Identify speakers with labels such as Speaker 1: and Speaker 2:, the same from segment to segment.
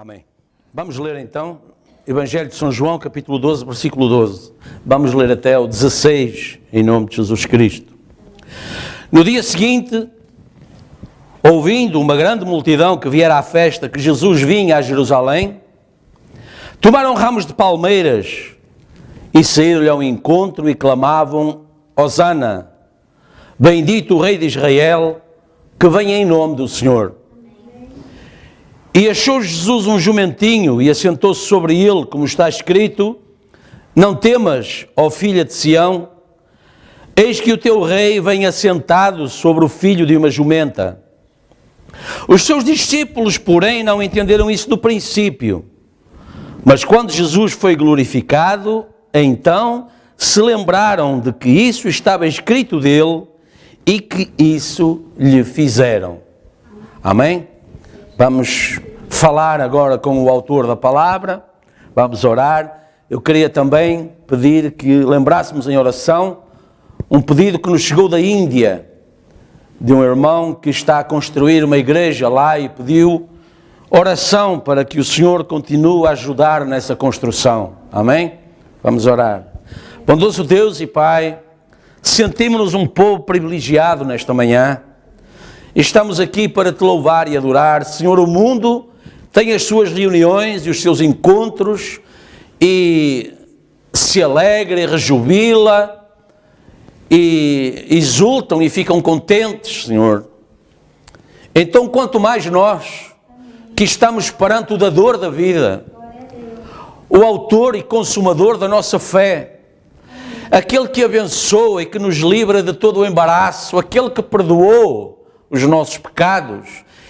Speaker 1: Amém. Vamos ler então Evangelho de São João, capítulo 12, versículo 12. Vamos ler até o 16, em nome de Jesus Cristo. No dia seguinte, ouvindo uma grande multidão que viera à festa, que Jesus vinha a Jerusalém, tomaram ramos de palmeiras e saíram-lhe ao encontro e clamavam: Hosana, bendito o Rei de Israel, que vem em nome do Senhor. E achou Jesus um jumentinho e assentou-se sobre ele, como está escrito: Não temas, ó filha de Sião, eis que o teu rei vem assentado sobre o filho de uma jumenta. Os seus discípulos, porém, não entenderam isso do princípio. Mas quando Jesus foi glorificado, então se lembraram de que isso estava escrito dele e que isso lhe fizeram. Amém? Vamos falar agora com o autor da palavra, vamos orar. Eu queria também pedir que lembrássemos em oração um pedido que nos chegou da Índia, de um irmão que está a construir uma igreja lá e pediu oração para que o Senhor continue a ajudar nessa construção. Amém? Vamos orar. Bondoso Deus e Pai, sentimos-nos um povo privilegiado nesta manhã. Estamos aqui para te louvar e adorar. Senhor, o mundo tem as suas reuniões e os seus encontros e se alegra e rejubila e exultam e ficam contentes, Senhor. Então, quanto mais nós que estamos perante o dador da vida, o autor e consumador da nossa fé, aquele que abençoa e que nos livra de todo o embaraço, aquele que perdoou os nossos pecados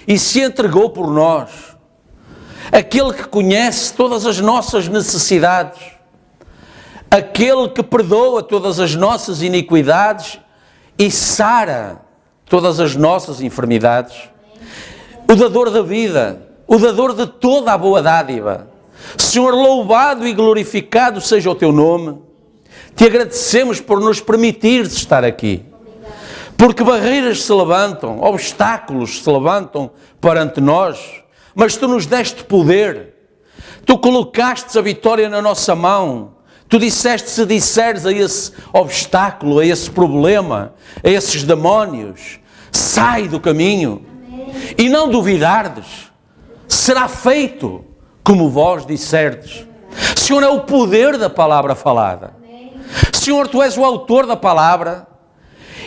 Speaker 1: e se entregou por nós, aquele que conhece todas as nossas necessidades, aquele que perdoa todas as nossas iniquidades e sara todas as nossas enfermidades, o dador da vida, o dador de toda a boa dádiva. Senhor, louvado e glorificado seja o teu nome. Te agradecemos por nos permitires estar aqui, porque barreiras se levantam, obstáculos se levantam perante nós, mas tu nos deste poder, tu colocaste a vitória na nossa mão. Tu disseste: se disseres a esse obstáculo, a esse problema, a esses demónios, sai do caminho. Amém. E não duvidardes, será feito como vós disserdes. Senhor, é o poder da palavra falada. Amém. Senhor, tu és o autor da palavra.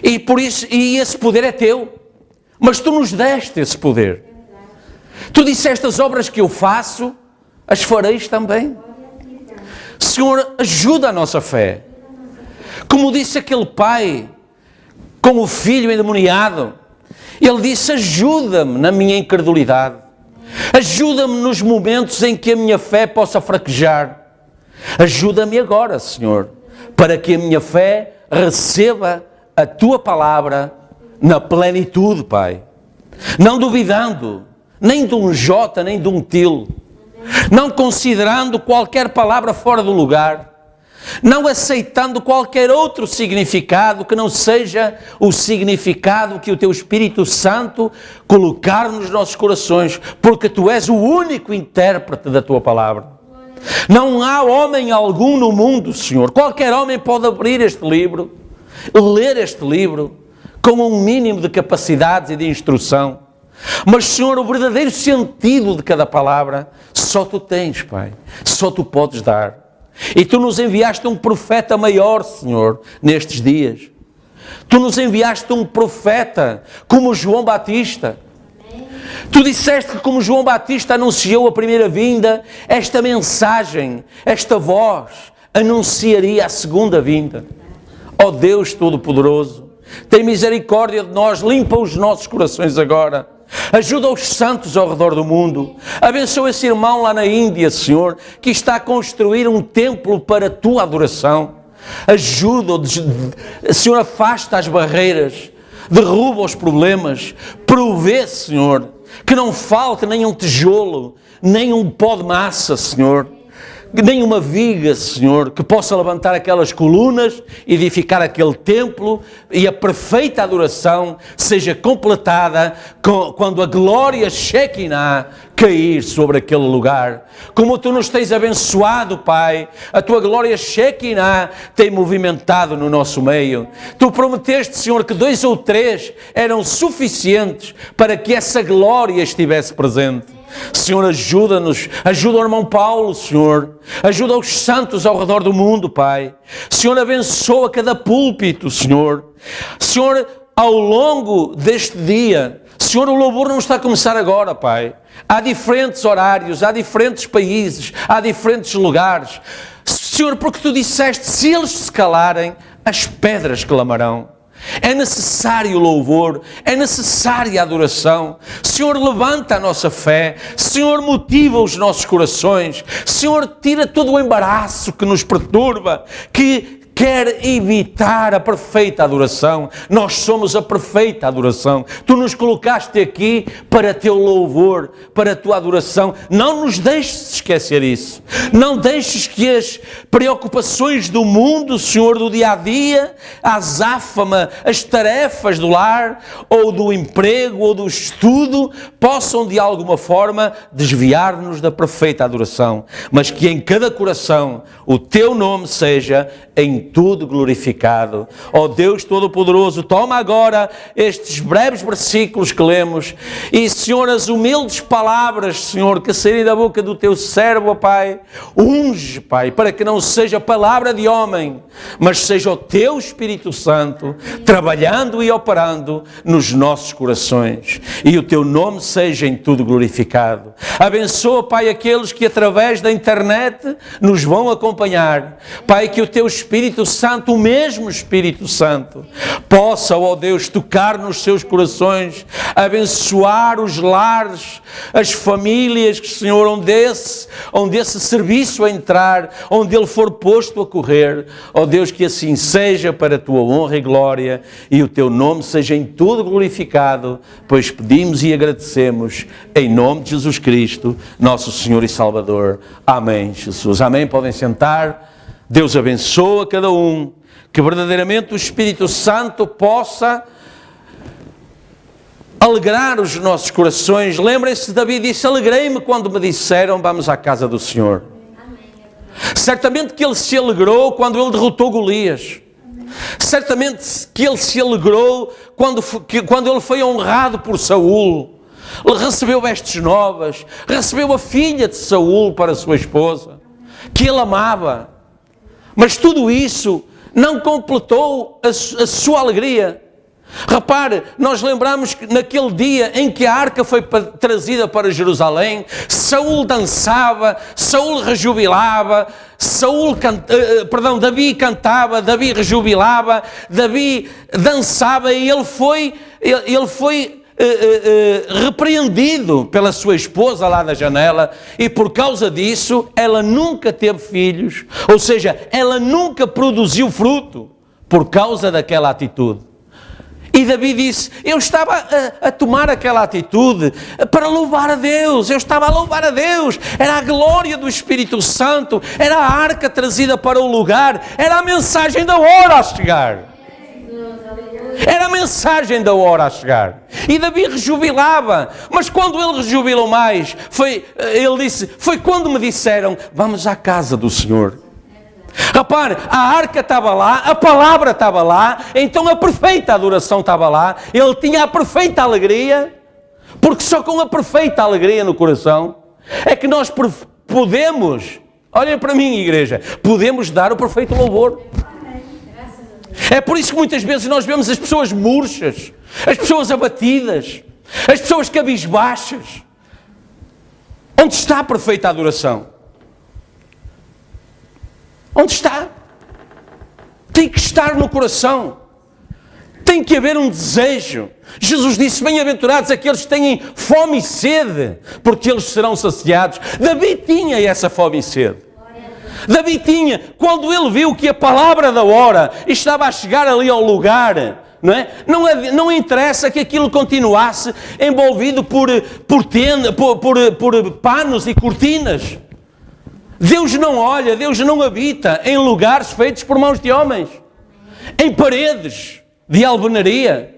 Speaker 1: E por isso, e esse poder é teu, mas tu nos deste esse poder. Tu disseste: as obras que eu faço, as fareis também. Senhor, ajuda a nossa fé. Como disse aquele pai com o filho endemoniado, ele disse: ajuda-me na minha incredulidade. Ajuda-me nos momentos em que a minha fé possa fraquejar. Ajuda-me agora, Senhor, para que a minha fé receba a tua palavra na plenitude, Pai. Não duvidando, nem de um jota, nem de um til. Não considerando qualquer palavra fora do lugar. Não aceitando qualquer outro significado que não seja o significado que o teu Espírito Santo colocar nos nossos corações. Porque tu és o único intérprete da tua palavra. Não há homem algum no mundo, Senhor. Qualquer homem pode abrir este livro, ler este livro com um mínimo de capacidades e de instrução, mas, Senhor, o verdadeiro sentido de cada palavra só tu tens, Pai, só tu podes dar. E tu nos enviaste um profeta maior, Senhor, nestes dias. Tu nos enviaste um profeta como João Batista. Tu disseste que, como João Batista anunciou a primeira vinda, esta mensagem, esta voz anunciaria a segunda vinda. Ó Deus Todo-Poderoso, tem misericórdia de nós, limpa os nossos corações agora. Ajuda os santos ao redor do mundo. Abençoa esse irmão lá na Índia, Senhor, que está a construir um templo para a tua adoração. Ajuda-o, Senhor, afasta as barreiras, derruba os problemas, provê, Senhor, que não falte nem um tijolo, nem um pó de massa, Senhor. nenhuma viga, Senhor, que possa levantar aquelas colunas, edificar aquele templo, e a perfeita adoração seja completada quando a glória Shekinah cair sobre aquele lugar. Como Tu nos tens abençoado, Pai, a Tua glória Shekinah tem movimentado no nosso meio. Tu prometeste, Senhor, que 2 ou 3 eram suficientes para que essa glória estivesse presente. Senhor, ajuda-nos, ajuda o irmão Paulo, Senhor, ajuda os santos ao redor do mundo, Pai. Senhor, abençoa cada púlpito, Senhor. Senhor, ao longo deste dia, Senhor, o louvor não está a começar agora, Pai. Há diferentes horários, há diferentes países, há diferentes lugares. Senhor, porque Tu disseste, se eles se calarem, as pedras clamarão. É necessário louvor, é necessária adoração. Senhor, levanta a nossa fé. Senhor, motiva os nossos corações. Senhor, tira todo o embaraço que nos perturba, que quer evitar a perfeita adoração. Nós somos a perfeita adoração. Tu nos colocaste aqui para Teu louvor, para a Tua adoração. Não nos deixes esquecer isso. Não deixes que as preocupações do mundo, Senhor, do dia a dia, a azáfama, as tarefas do lar, ou do emprego, ou do estudo, possam de alguma forma desviar-nos da perfeita adoração. Mas que em cada coração o Teu nome seja em tudo glorificado. Ó Deus Todo-Poderoso, toma agora estes breves versículos que lemos e, Senhor, as humildes palavras, Senhor, que saírem da boca do Teu servo, ó Pai, unge, Pai, para que não seja palavra de homem, mas seja o Teu Espírito Santo trabalhando e operando nos nossos corações, e o Teu nome seja em tudo glorificado. Abençoa, Pai, aqueles que através da internet nos vão acompanhar. Pai, que o Teu Espírito Santo, o mesmo Espírito Santo, possa, ó Deus, tocar nos seus corações, abençoar os lares, as famílias, Senhor, onde esse serviço entrar, onde ele for posto a correr. Ó Deus, que assim seja para a Tua honra e glória, e o Teu nome seja em tudo glorificado, pois pedimos e agradecemos em nome de Jesus Cristo, nosso Senhor e Salvador. Amém, Jesus. Amém. Podem sentar. Deus abençoa cada um, que verdadeiramente o Espírito Santo possa alegrar os nossos corações. Lembrem-se, Davi disse, alegrei-me quando me disseram, vamos à casa do Senhor. Certamente que ele se alegrou quando ele derrotou Golias. Certamente que ele se alegrou quando ele foi honrado por Saul. Ele recebeu vestes novas, recebeu a filha de Saul para a sua esposa, que ele amava. Mas tudo isso não completou a sua alegria. Repare, nós lembramos que naquele dia em que a arca foi trazida para Jerusalém, Saul dançava, Saul rejubilava, Davi cantava, Davi rejubilava, Davi dançava, e ele foi repreendido pela sua esposa lá da janela, e por causa disso ela nunca teve filhos, ou seja, ela nunca produziu fruto por causa daquela atitude. E Davi disse, eu estava a tomar aquela atitude para louvar a Deus, eu estava a louvar a Deus, era a glória do Espírito Santo, era a arca trazida para o lugar, era a mensagem da hora a chegar. Era a mensagem da hora a chegar. E Davi rejubilava. Mas quando ele rejubilou mais, ele disse, foi quando me disseram, vamos à casa do Senhor. Repare, a arca estava lá, a palavra estava lá, então a perfeita adoração estava lá, ele tinha a perfeita alegria, porque só com a perfeita alegria no coração é que nós podemos, olhem para mim, igreja, podemos dar o perfeito louvor. É por isso que muitas vezes nós vemos as pessoas murchas, as pessoas abatidas, as pessoas cabisbaixas. Onde está a perfeita adoração? Onde está? Tem que estar no coração. Tem que haver um desejo. Jesus disse, bem-aventurados aqueles que têm fome e sede, porque eles serão saciados. Davi tinha essa fome e sede. Davi tinha, quando ele viu que a palavra da hora estava a chegar ali ao lugar, não é? Não interessa que aquilo continuasse envolvido por panos e cortinas. Deus não olha, Deus não habita em lugares feitos por mãos de homens, em paredes de alvenaria,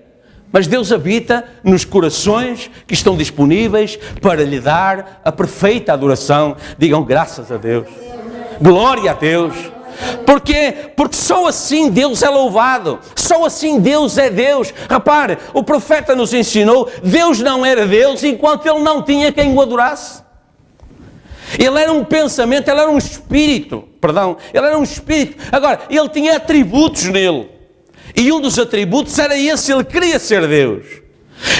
Speaker 1: mas Deus habita nos corações que estão disponíveis para lhe dar a perfeita adoração. Digam graças a Deus, glória a Deus. Porquê? Porque só assim Deus é louvado, só assim Deus é Deus. Repare, o profeta nos ensinou, Deus não era Deus enquanto Ele não tinha quem o adorasse. Ele era um pensamento, ele era um espírito, ele era um espírito. Agora, ele tinha atributos nele, e um dos atributos era esse, ele queria ser Deus.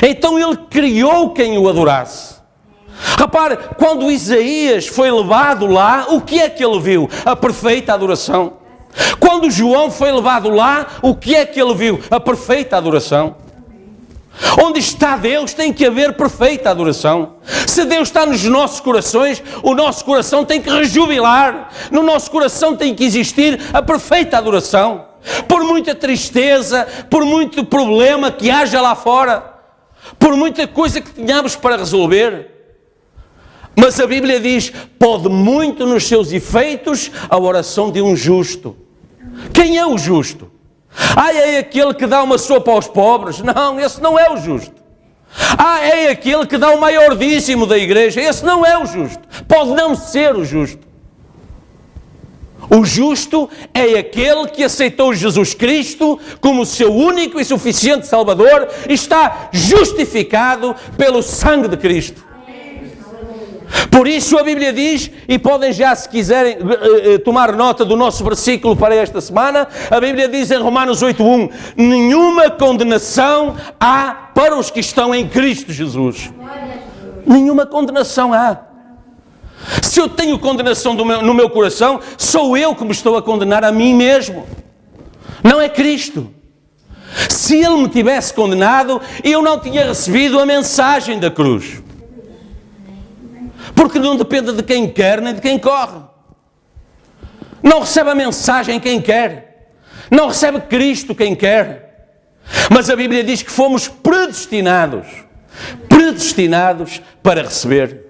Speaker 1: Então ele criou quem o adorasse. Repare, quando Isaías foi levado lá, o que é que ele viu? A perfeita adoração. Quando João foi levado lá, o que é que ele viu? A perfeita adoração. Onde está Deus tem que haver perfeita adoração. Se Deus está nos nossos corações, o nosso coração tem que rejubilar. No nosso coração tem que existir a perfeita adoração. Por muita tristeza, por muito problema que haja lá fora, por muita coisa que tenhamos para resolver, mas a Bíblia diz, pode muito nos seus efeitos a oração de um justo. Quem é o justo? É aquele que dá uma sopa aos pobres? Não, esse não é o justo. É aquele que dá o maior dízimo da igreja? Esse não é o justo. Pode não ser o justo. O justo é aquele que aceitou Jesus Cristo como seu único e suficiente Salvador e está justificado pelo sangue de Cristo. Por isso a Bíblia diz, e podem já, se quiserem, tomar nota do nosso versículo para esta semana, a Bíblia diz em Romanos 8:1, nenhuma condenação há para os que estão em Cristo Jesus. Nenhuma condenação há. Se eu tenho condenação no meu coração, sou eu que me estou a condenar a mim mesmo. Não é Cristo. Se Ele me tivesse condenado, eu não tinha recebido a mensagem da cruz. Porque não depende de quem quer nem de quem corre. Não recebe a mensagem quem quer. Não recebe Cristo quem quer. Mas a Bíblia diz que fomos predestinados para receber.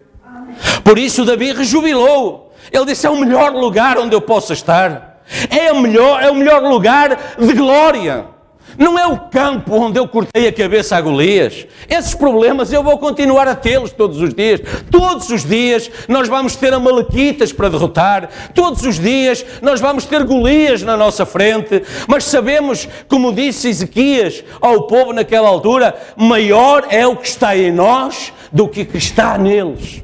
Speaker 1: Por isso Davi rejubilou. Ele disse, é o melhor lugar onde eu posso estar. É o melhor lugar de glória. Não é o campo onde eu cortei a cabeça a Golias. Esses problemas eu vou continuar a tê-los todos os dias. Todos os dias nós vamos ter amalequitas para derrotar. Todos os dias nós vamos ter Golias na nossa frente. Mas sabemos, como disse Ezequias ao povo naquela altura, maior é o que está em nós do que o que está neles.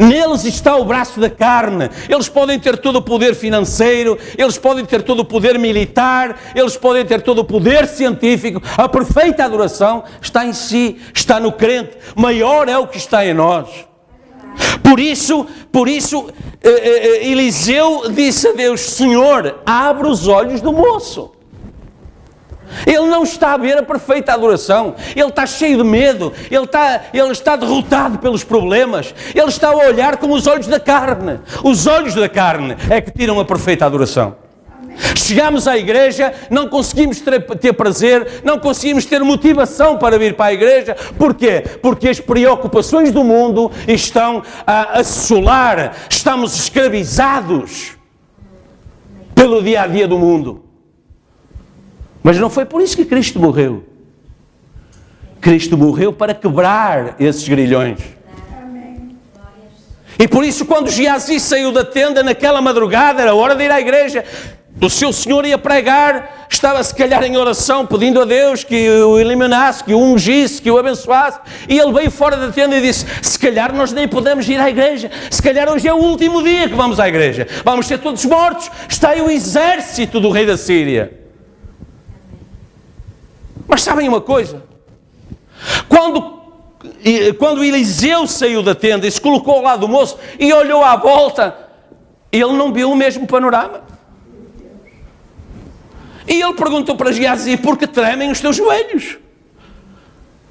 Speaker 1: Neles está o braço da carne. Eles podem ter todo o poder financeiro, eles podem ter todo o poder militar, eles podem ter todo o poder científico. A perfeita adoração está em si, está no crente. Maior é o que está em nós. Por isso, Eliseu disse a Deus, Senhor, abre os olhos do moço. Ele não está a ver a perfeita adoração. Ele está cheio de medo. Ele está derrotado pelos problemas. Ele está a olhar com os olhos da carne. Os olhos da carne é que tiram a perfeita adoração. Chegamos à igreja, não conseguimos ter prazer, não conseguimos ter motivação para vir para a igreja. Porquê? Porque as preocupações do mundo estão a assolar. Estamos escravizados pelo dia a dia do mundo. Mas não foi por isso que Cristo morreu. Cristo morreu para quebrar esses grilhões. E por isso, quando Geazi saiu da tenda naquela madrugada, era hora de ir à igreja, o seu Senhor ia pregar, estava se calhar em oração, pedindo a Deus que o eliminasse, que o ungisse, que o abençoasse, e ele veio fora da tenda e disse, se calhar nós nem podemos ir à igreja, se calhar hoje é o último dia que vamos à igreja, vamos ser todos mortos, está aí o exército do rei da Síria. Mas sabem uma coisa? Quando Eliseu saiu da tenda e se colocou ao lado do moço e olhou à volta, ele não viu o mesmo panorama. E ele perguntou para Geazi, por que tremem os teus joelhos?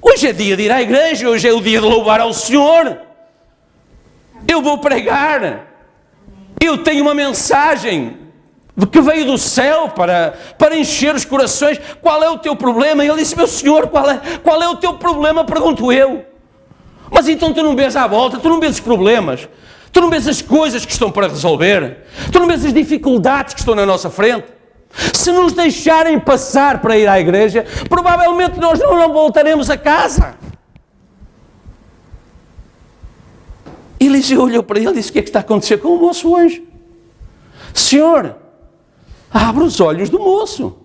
Speaker 1: Hoje é dia de ir à igreja, hoje é o dia de louvar ao Senhor. Eu vou pregar. Eu tenho uma mensagem que veio do céu para encher os corações. Qual é o teu problema? E ele disse, meu Senhor, qual é o teu problema? Pergunto eu. Mas então tu não vês à volta, tu não vês os problemas. Tu não vês as coisas que estão para resolver? Tu não vês as dificuldades que estão na nossa frente? Se nos deixarem passar para ir à igreja, provavelmente nós não voltaremos a casa. Eliseu olhou para ele e disse: o que é que está a acontecer com o moço hoje? Senhor, abre os olhos do moço.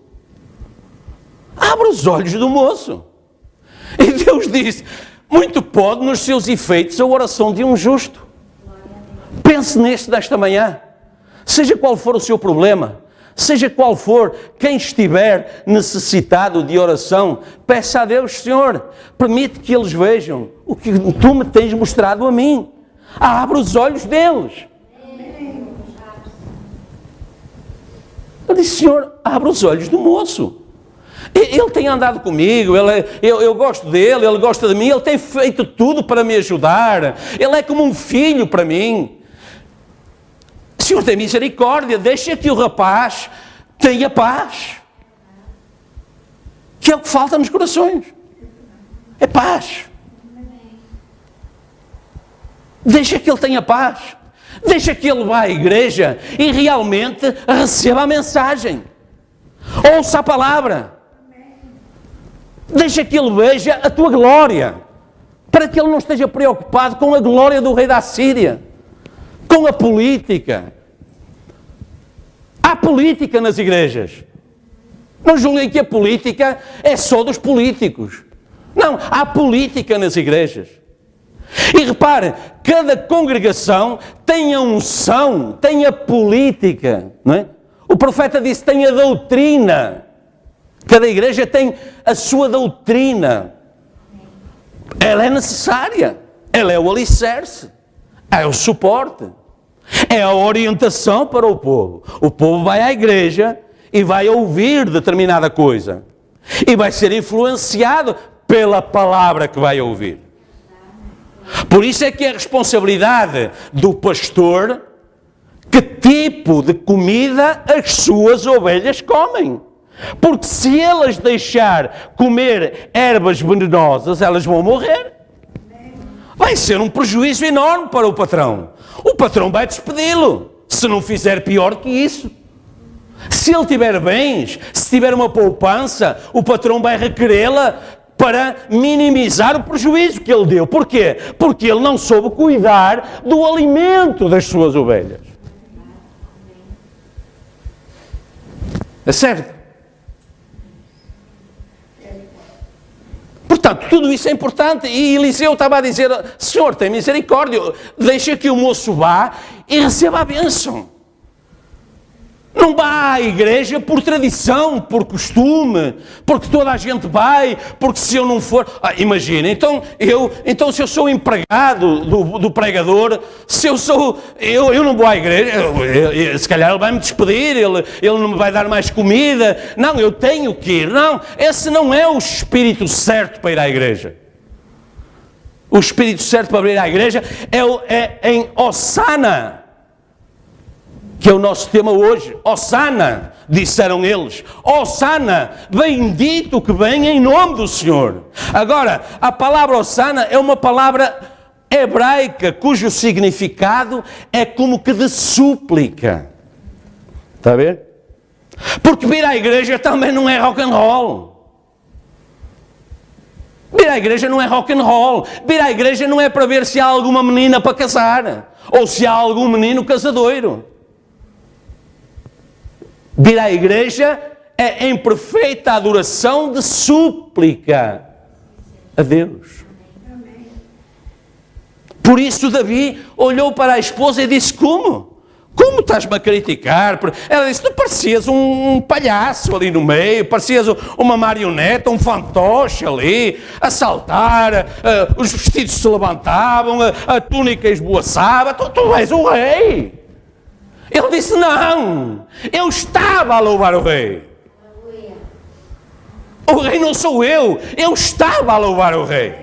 Speaker 1: Abre os olhos do moço. E Deus disse: muito pode nos seus efeitos a oração de um justo. Pense neste desta manhã. Seja qual for o seu problema, seja qual for quem estiver necessitado de oração, peça a Deus: Senhor, permite que eles vejam o que tu me tens mostrado a mim. Abre os olhos deles. Eu disse: Senhor, abre os olhos do moço. Ele tem andado comigo, eu gosto dele, ele gosta de mim, ele tem feito tudo para me ajudar, ele é como um filho para mim. Senhor, tem misericórdia, deixa que o rapaz tenha paz. Que é o que falta nos corações. É paz. Deixa que ele tenha paz. Deixa que ele vá à igreja e realmente receba a mensagem. Ouça a palavra. Deixa que ele veja a tua glória. Para que ele não esteja preocupado com a glória do rei da Síria. Com a política. Há política nas igrejas. Não julguem que a política é só dos políticos. Não, há política nas igrejas. E repare, cada congregação tem a unção, tem a política, não é? O profeta disse: tem a doutrina. Cada igreja tem a sua doutrina. Ela é necessária. Ela é o alicerce. É o suporte. É a orientação para o povo. O povo vai à igreja e vai ouvir determinada coisa. E vai ser influenciado pela palavra que vai ouvir. Por isso é que é a responsabilidade do pastor que tipo de comida as suas ovelhas comem. Porque se elas deixar comer ervas venenosas, elas vão morrer. Vai ser um prejuízo enorme para o patrão. O patrão vai despedi-lo, se não fizer pior que isso. Se ele tiver bens, se tiver uma poupança, o patrão vai requerê-la para minimizar o prejuízo que ele deu. Porquê? Porque ele não soube cuidar do alimento das suas ovelhas. É certo? Portanto, tudo isso é importante. E Eliseu estava a dizer: Senhor, tem misericórdia, deixa que o moço vá e receba a bênção. Não vá à igreja por tradição, por costume, porque toda a gente vai, porque se eu não for... imagina, então se eu sou empregado do pregador, se eu não vou à igreja, se calhar ele vai me despedir, ele não me vai dar mais comida. Não, eu tenho que ir. Não, esse não é o espírito certo para ir à igreja. O espírito certo para ir à igreja é em Hosana, que é o nosso tema hoje. Hosana, disseram eles. Hosana, bendito que vem em nome do Senhor. Agora, a palavra Hosana é uma palavra hebraica cujo significado é como que de súplica. Está a ver? Porque vir à igreja também não é rock and roll. Vir à igreja não é rock and roll. Vir à igreja não é para ver se há alguma menina para casar. Ou se há algum menino casadoiro. Vir à igreja é em perfeita adoração de súplica a Deus. Por isso Davi olhou para a esposa e disse: como? Como estás-me a criticar? Ela disse: tu parecias um palhaço ali no meio, parecias uma marioneta, um fantoche ali, a saltar, os vestidos se levantavam, a túnica esboaçava, tu és o rei. Ele disse: não, eu estava a louvar o rei. O rei não sou eu estava a louvar o rei.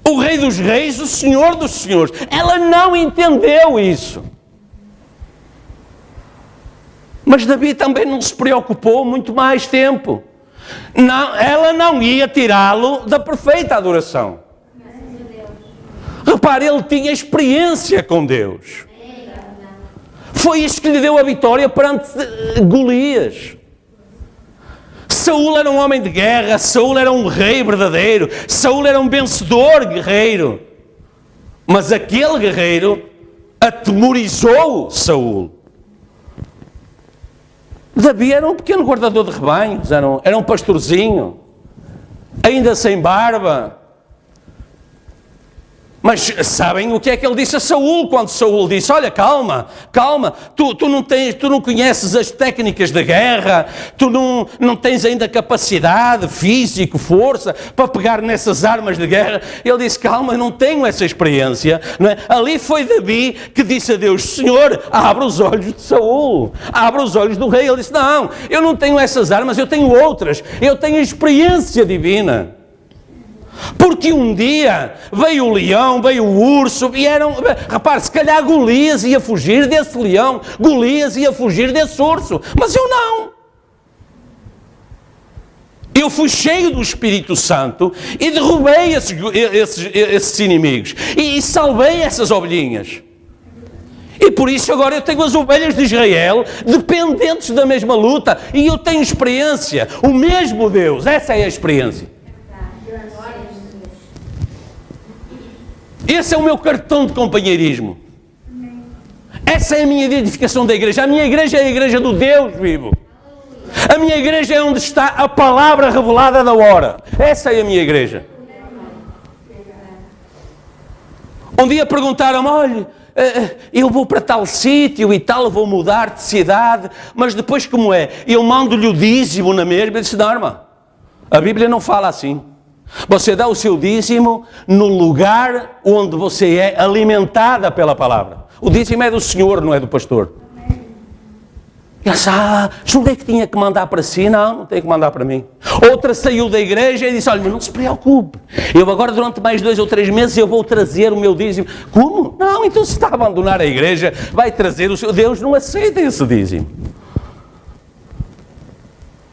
Speaker 1: O rei dos reis, o senhor dos senhores. Ela não entendeu isso. Mas Davi também não se preocupou muito mais tempo. Não, ela não ia tirá-lo da perfeita adoração. Repare, ele tinha experiência com Deus. Foi isso que lhe deu a vitória perante Golias. Saúl era um homem de guerra, Saúl era um rei verdadeiro, Saúl era um vencedor guerreiro. Mas aquele guerreiro atemorizou Saúl. Davi era um pequeno guardador de rebanhos, era um pastorzinho, ainda sem barba. Mas sabem o que é que ele disse a Saúl, quando Saúl disse: olha, calma, tu não conheces as técnicas da guerra, tu não tens ainda capacidade, físico, força, para pegar nessas armas de guerra. Ele disse: calma, eu não tenho essa experiência, não é? Ali foi Davi que disse a Deus: Senhor, abre os olhos de Saúl, abre os olhos do rei. Ele disse: não, eu não tenho essas armas, eu tenho outras, eu tenho experiência divina. Porque um dia veio o leão, veio o urso, vieram, repare, se calhar Golias ia fugir desse leão, Golias ia fugir desse urso, mas eu não. Eu fui cheio do Espírito Santo e derrubei esses inimigos e salvei essas ovelhinhas. E por isso agora eu tenho as ovelhas de Israel dependentes da mesma luta e eu tenho experiência, o mesmo Deus, essa é a experiência. Esse é o meu cartão de companheirismo. Essa é a minha identificação da igreja. A minha igreja é a igreja do Deus vivo. A minha igreja é onde está a palavra revelada da hora. Essa é a minha igreja. Um dia perguntaram-me: olha, eu vou para tal sítio e tal, vou mudar de cidade, mas depois como é? Eu mando-lhe o dízimo na mesma. Eu disse: não, irmã, a Bíblia não fala assim. Você dá o seu dízimo no lugar onde você é alimentada pela palavra. O dízimo é do Senhor, não é do pastor. E ela disse: julguei que tinha que mandar para si. Não tem que mandar para mim. Outra saiu da igreja e disse: olha, mas não se preocupe, eu agora durante mais 2 ou 3 meses eu vou trazer o meu dízimo. Como? Não, então se está a abandonar a igreja, vai trazer o seu... Deus não aceita esse dízimo.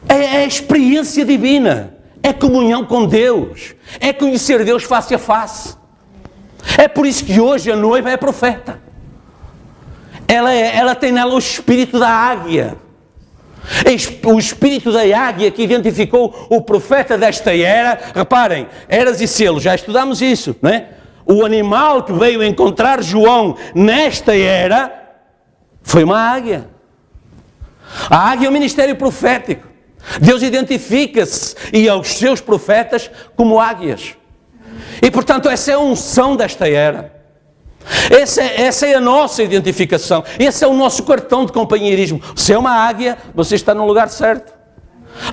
Speaker 1: É a experiência divina. É comunhão com Deus, é conhecer Deus face a face. É por isso que hoje a noiva é profeta. Ela tem nela o espírito da águia. O espírito da águia que identificou o profeta desta era. Reparem, eras e selos, já estudámos isso, não é? O animal que veio encontrar João nesta era foi uma águia. A águia é o ministério profético. Deus identifica-se e aos seus profetas como águias. E portanto essa é a unção desta era. Essa é a nossa identificação. Esse é o nosso cartão de companheirismo. Se é uma águia, você está no lugar certo.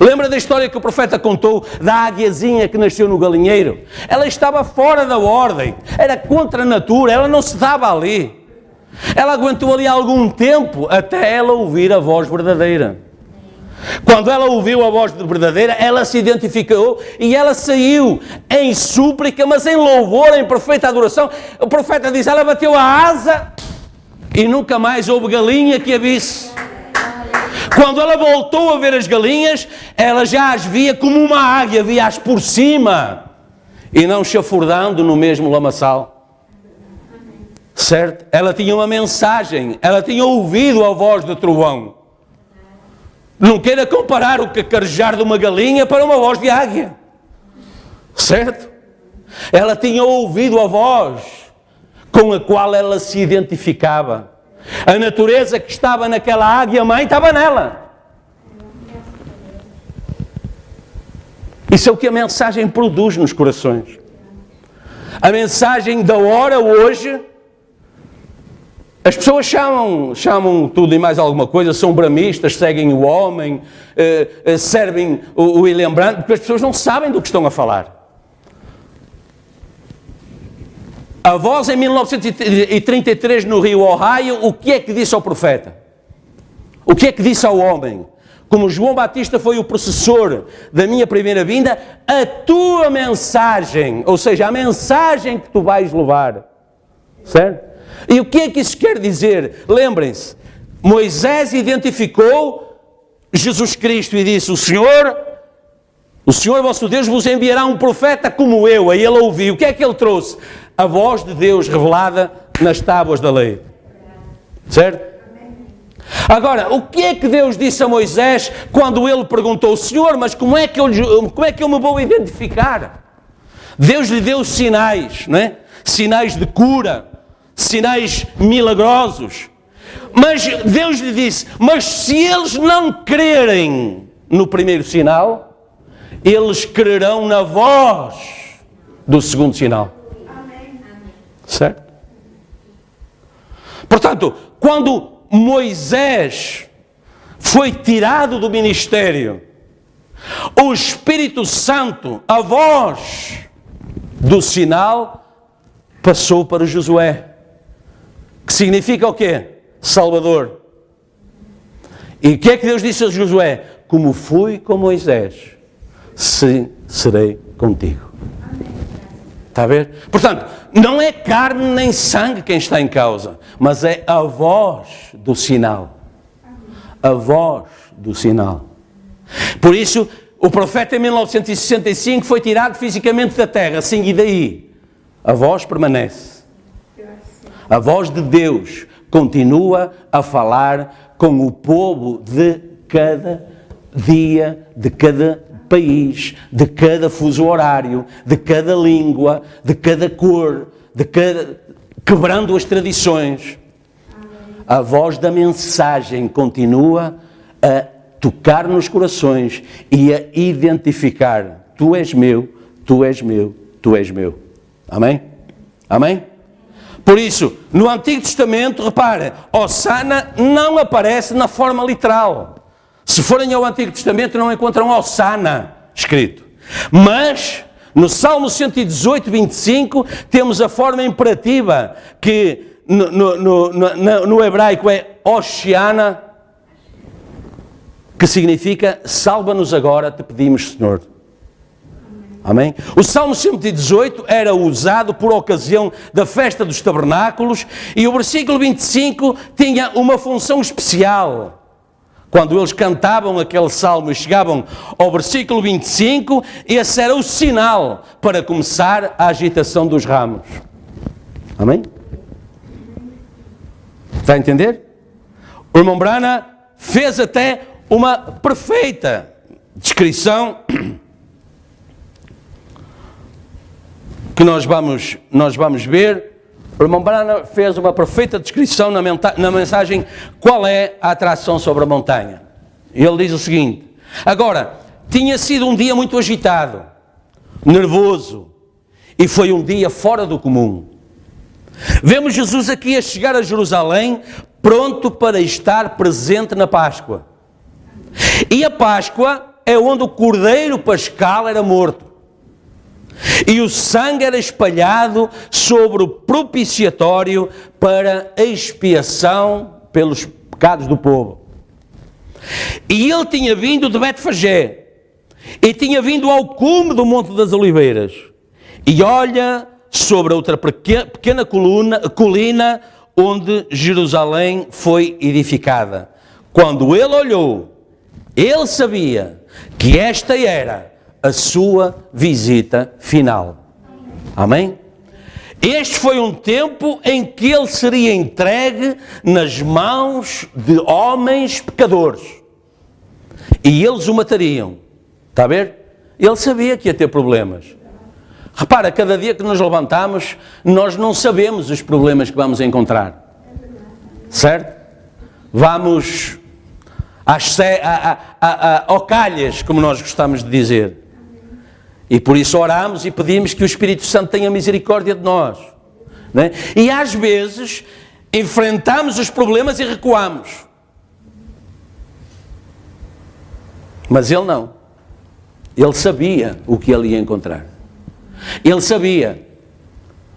Speaker 1: Lembra da história que o profeta contou da águiazinha que nasceu no galinheiro? Ela estava fora da ordem, era contra a natura, ela não se dava ali. Ela aguentou ali algum tempo até ela ouvir a voz verdadeira. Quando ela ouviu a voz verdadeira, ela se identificou e ela saiu em súplica, mas em louvor, em perfeita adoração. O profeta diz: ela bateu a asa e nunca mais houve galinha que a visse. Quando ela voltou a ver as galinhas, ela já as via como uma águia, via-as por cima e não chafurdando no mesmo lamaçal. Certo? Ela tinha uma mensagem, ela tinha ouvido a voz do trovão. Não queira comparar o cacarejar de uma galinha para uma voz de águia. Certo? Ela tinha ouvido a voz com a qual ela se identificava. A natureza que estava naquela águia-mãe estava nela. Isso é o que a mensagem produz nos corações. A mensagem da hora hoje... As pessoas chamam tudo e mais alguma coisa, são bramistas, seguem o homem, servem o ilembrante, porque as pessoas não sabem do que estão a falar. A voz em 1933 no Rio Ohio, o que é que disse ao profeta? O que é que disse ao homem? Como João Batista foi o processor da minha primeira vinda, a tua mensagem, ou seja, a mensagem que tu vais levar, certo? E o que é que isso quer dizer? Lembrem-se, Moisés identificou Jesus Cristo e disse: o Senhor vosso Deus vos enviará um profeta como eu. Aí ele ouviu. O que é que ele trouxe? a voz de Deus revelada nas tábuas da lei. Certo? Agora, o que é que Deus disse a Moisés quando ele perguntou: Senhor, mas como é que eu me vou identificar? Deus lhe deu sinais, não é? Sinais de cura, sinais milagrosos. Mas Deus lhe disse: mas se eles não crerem no primeiro sinal, eles crerão na voz do segundo sinal. Certo? Portanto, quando Moisés foi tirado do ministério, o Espírito Santo, a voz do sinal, passou para Josué, que significa o quê? Salvador. E o que é que Deus disse a Josué? Como fui com Moisés, serei contigo. Está a ver? Portanto, não é carne nem sangue quem está em causa, mas é a voz do sinal. A voz do sinal. Por isso, o profeta em 1965 foi tirado fisicamente da terra, assim, e daí a voz permanece. A voz de Deus continua a falar com o povo de cada dia, de cada país, de cada fuso horário, de cada língua, de cada cor, quebrando as tradições. A voz da mensagem continua a tocar nos corações e a identificar: tu és meu, tu és meu, tu és meu. Amém? Amém? Por isso, no Antigo Testamento, repare, Hosana não aparece na forma literal. Se forem ao Antigo Testamento, não encontram Hosana escrito. Mas, no Salmo 118, 25, temos a forma imperativa, que no hebraico é Hoshiana, que significa: salva-nos agora, te pedimos, Senhor. Amém? O Salmo 118 era usado por ocasião da festa dos tabernáculos, e o versículo 25 tinha uma função especial. Quando eles cantavam aquele salmo e chegavam ao versículo 25, esse era o sinal para começar a agitação dos ramos. Amém? Está a entender? O irmão Brana fez até uma perfeita descrição que nós vamos ver. O irmão Brana fez uma perfeita descrição na mensagem Qual é a atração sobre a montanha. Ele diz o seguinte: agora, tinha sido um dia muito agitado, nervoso, e foi um dia fora do comum. Vemos Jesus aqui a chegar a Jerusalém, pronto para estar presente na Páscoa. E a Páscoa é onde o cordeiro pascal era morto. E o sangue era espalhado sobre o propiciatório para a expiação pelos pecados do povo. E ele tinha vindo de Betfagé, e tinha vindo ao cume do Monte das Oliveiras, e olha sobre outra pequena colina onde Jerusalém foi edificada. Quando ele olhou, ele sabia que esta era a sua visita final. Amém? Este foi um tempo em que ele seria entregue nas mãos de homens pecadores. E eles o matariam. Está a ver? Ele sabia que ia ter problemas. Repara, cada dia que nos levantamos, nós não sabemos os problemas que vamos encontrar. Certo? Vamos ao calhas, como nós gostamos de dizer. E por isso oramos e pedimos que o Espírito Santo tenha misericórdia de nós. Não é? E às vezes enfrentamos os problemas e recuamos. Mas ele não. Ele sabia o que ele ia encontrar. Ele sabia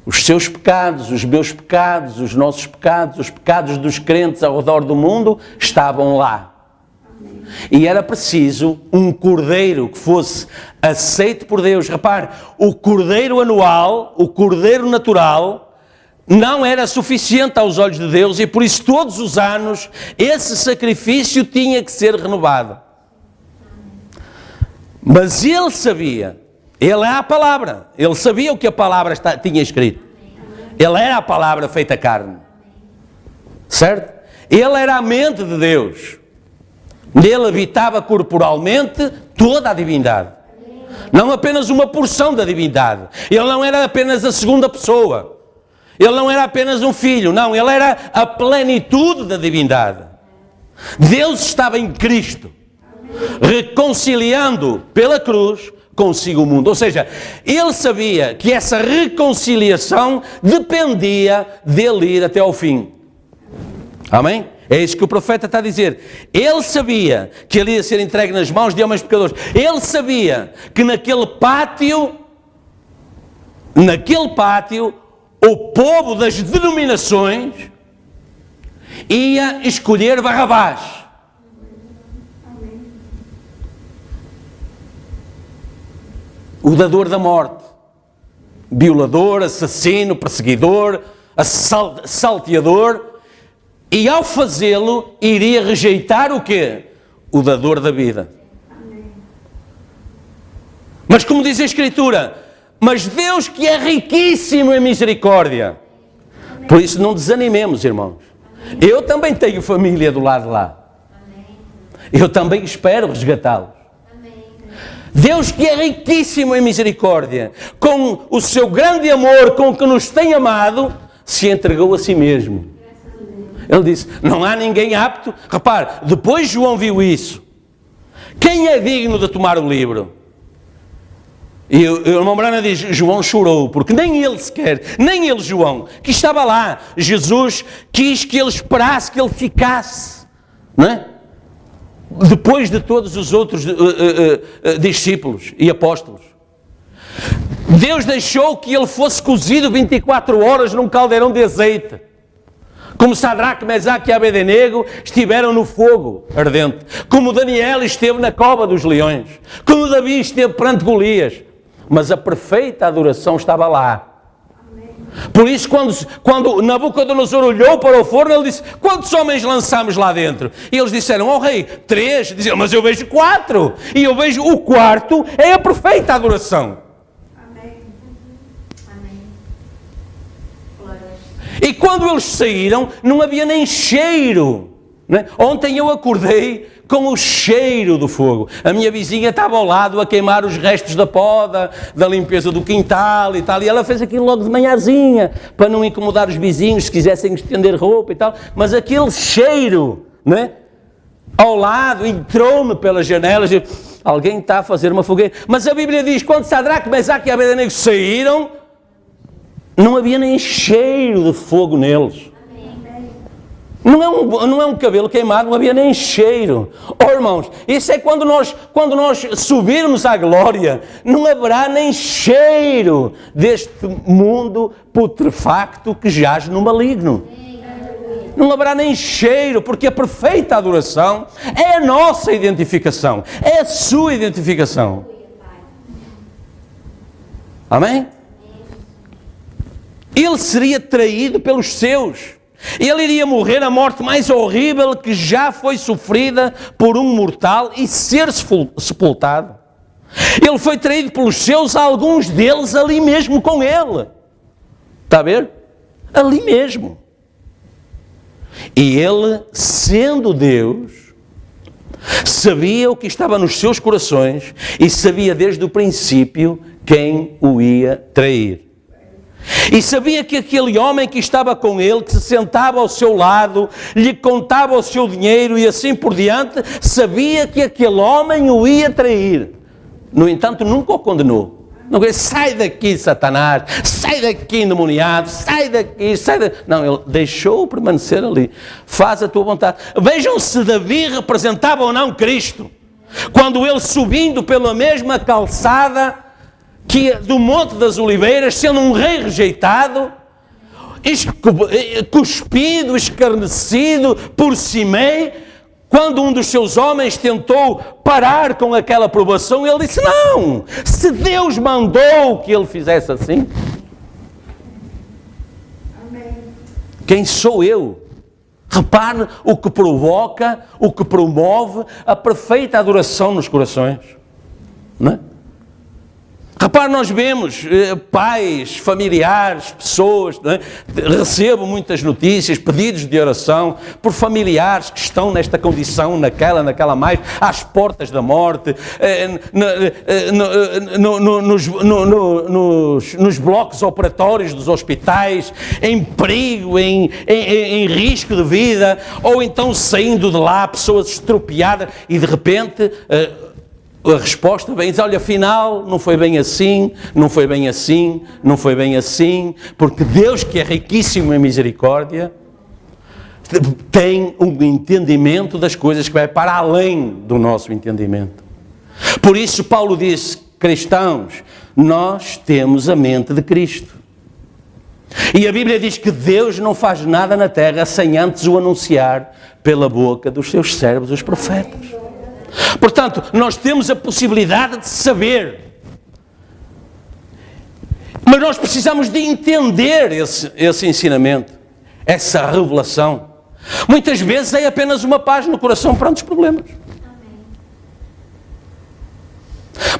Speaker 1: os seus pecados, os meus pecados, os nossos pecados, os pecados dos crentes ao redor do mundo estavam lá. E era preciso um cordeiro que fosse aceito por Deus. Repare, o cordeiro anual, o cordeiro natural, não era suficiente aos olhos de Deus, e por isso todos os anos esse sacrifício tinha que ser renovado. Mas ele sabia, ele é a palavra, ele sabia o que a palavra tinha escrito. Ele era a palavra feita carne. Certo? Ele era a mente de Deus. Nele habitava corporalmente toda a divindade. Não apenas uma porção da divindade. Ele não era apenas a segunda pessoa. Ele não era apenas um filho. Não, ele era a plenitude da divindade. Deus estava em Cristo, reconciliando pela cruz consigo o mundo. Ou seja, ele sabia que essa reconciliação dependia dele ir até ao fim. Amém? É isso que o profeta está a dizer. Ele sabia que ele ia ser entregue nas mãos de homens pecadores. Ele sabia que naquele pátio, o povo das denominações ia escolher Barrabás. O dador da morte. Violador, assassino, perseguidor, salteador. E ao fazê-lo, iria rejeitar o quê? O dador da vida. Mas como diz a Escritura, mas Deus que é riquíssimo em misericórdia. Por isso não desanimemos, irmãos. Eu também tenho família do lado de lá. Eu também espero resgatá-los. Deus que é riquíssimo em misericórdia, com o seu grande amor com que nos tem amado, se entregou a si mesmo. Ele disse, não há ninguém apto. Repare, depois João viu isso. Quem é digno de tomar o livro? E o irmão Brana diz, João chorou, porque nem ele sequer, nem ele, João, que estava lá, Jesus quis que ele esperasse, que ele ficasse, não é? Depois de todos os outros discípulos e apóstolos. Deus deixou que ele fosse cozido 24 horas num caldeirão de azeite. Como Sadraque, Mesaque e Abednego estiveram no fogo ardente. Como Daniel esteve na cova dos leões. Como Davi esteve perante Golias. Mas a perfeita adoração estava lá. Por isso, quando Nabucodonosor olhou para o forno, ele disse, quantos homens lançamos lá dentro? E eles disseram, oh rei, 3. Diziam, mas eu vejo 4. E eu vejo o quarto é a perfeita adoração. E quando eles saíram, não havia nem cheiro. Né? Ontem eu acordei com o cheiro do fogo. A minha vizinha estava ao lado a queimar os restos da poda, da limpeza do quintal e tal. E ela fez aquilo logo de manhãzinha, para não incomodar os vizinhos se quisessem estender roupa e tal. Mas aquele cheiro, né? Ao lado, entrou-me pelas janelas e alguém está a fazer uma fogueira. Mas a Bíblia diz, quando Sadraque, Mesaque e Abednego saíram, não havia nem cheiro de fogo neles. Não é um cabelo queimado, não havia nem cheiro. Oh irmãos, isso é quando nós subirmos à glória, não haverá nem cheiro deste mundo putrefacto que jaz no maligno. Não haverá nem cheiro, porque a perfeita adoração é a nossa identificação, é a sua identificação. Amém? Ele seria traído pelos seus. Ele iria morrer a morte mais horrível que já foi sofrida por um mortal e ser sepultado. Ele foi traído pelos seus, alguns deles ali mesmo com ele. Está a ver? Ali mesmo. E ele, sendo Deus, sabia o que estava nos seus corações e sabia desde o princípio quem o ia trair. E sabia que aquele homem que estava com ele, que se sentava ao seu lado, lhe contava o seu dinheiro e assim por diante, sabia que aquele homem o ia trair. No entanto, nunca o condenou. Não disse, sai daqui, Satanás, sai daqui, endemoniado, sai daqui, sai daqui. Não, ele deixou-o permanecer ali. Faz a tua vontade. Vejam se Davi representava ou não Cristo. Quando ele subindo pela mesma calçada que do Monte das Oliveiras, sendo um rei rejeitado, cuspido, escarnecido por Simei, quando um dos seus homens tentou parar com aquela provação, ele disse, não, se Deus mandou que ele fizesse assim, amém. Quem sou eu? Repare o que provoca, o que promove a perfeita adoração nos corações, não é? Repare, nós vemos pais, familiares, pessoas, não é? Recebo muitas notícias, pedidos de oração por familiares que estão nesta condição, naquela mais, às portas da morte, nos blocos operatórios dos hospitais, em perigo, em risco de vida, ou então saindo de lá, pessoas estropiadas, e de repente a resposta vem dizer: olha, afinal, não foi bem assim, não foi bem assim, não foi bem assim, porque Deus, que é riquíssimo em misericórdia, tem um entendimento das coisas que vai para além do nosso entendimento. Por isso Paulo disse: cristãos, nós temos a mente de Cristo. E a Bíblia diz que Deus não faz nada na terra sem antes o anunciar pela boca dos seus servos, os profetas. Portanto, nós temos a possibilidade de saber, mas nós precisamos de entender esse ensinamento, essa revelação. Muitas vezes é apenas uma paz no coração perante os problemas.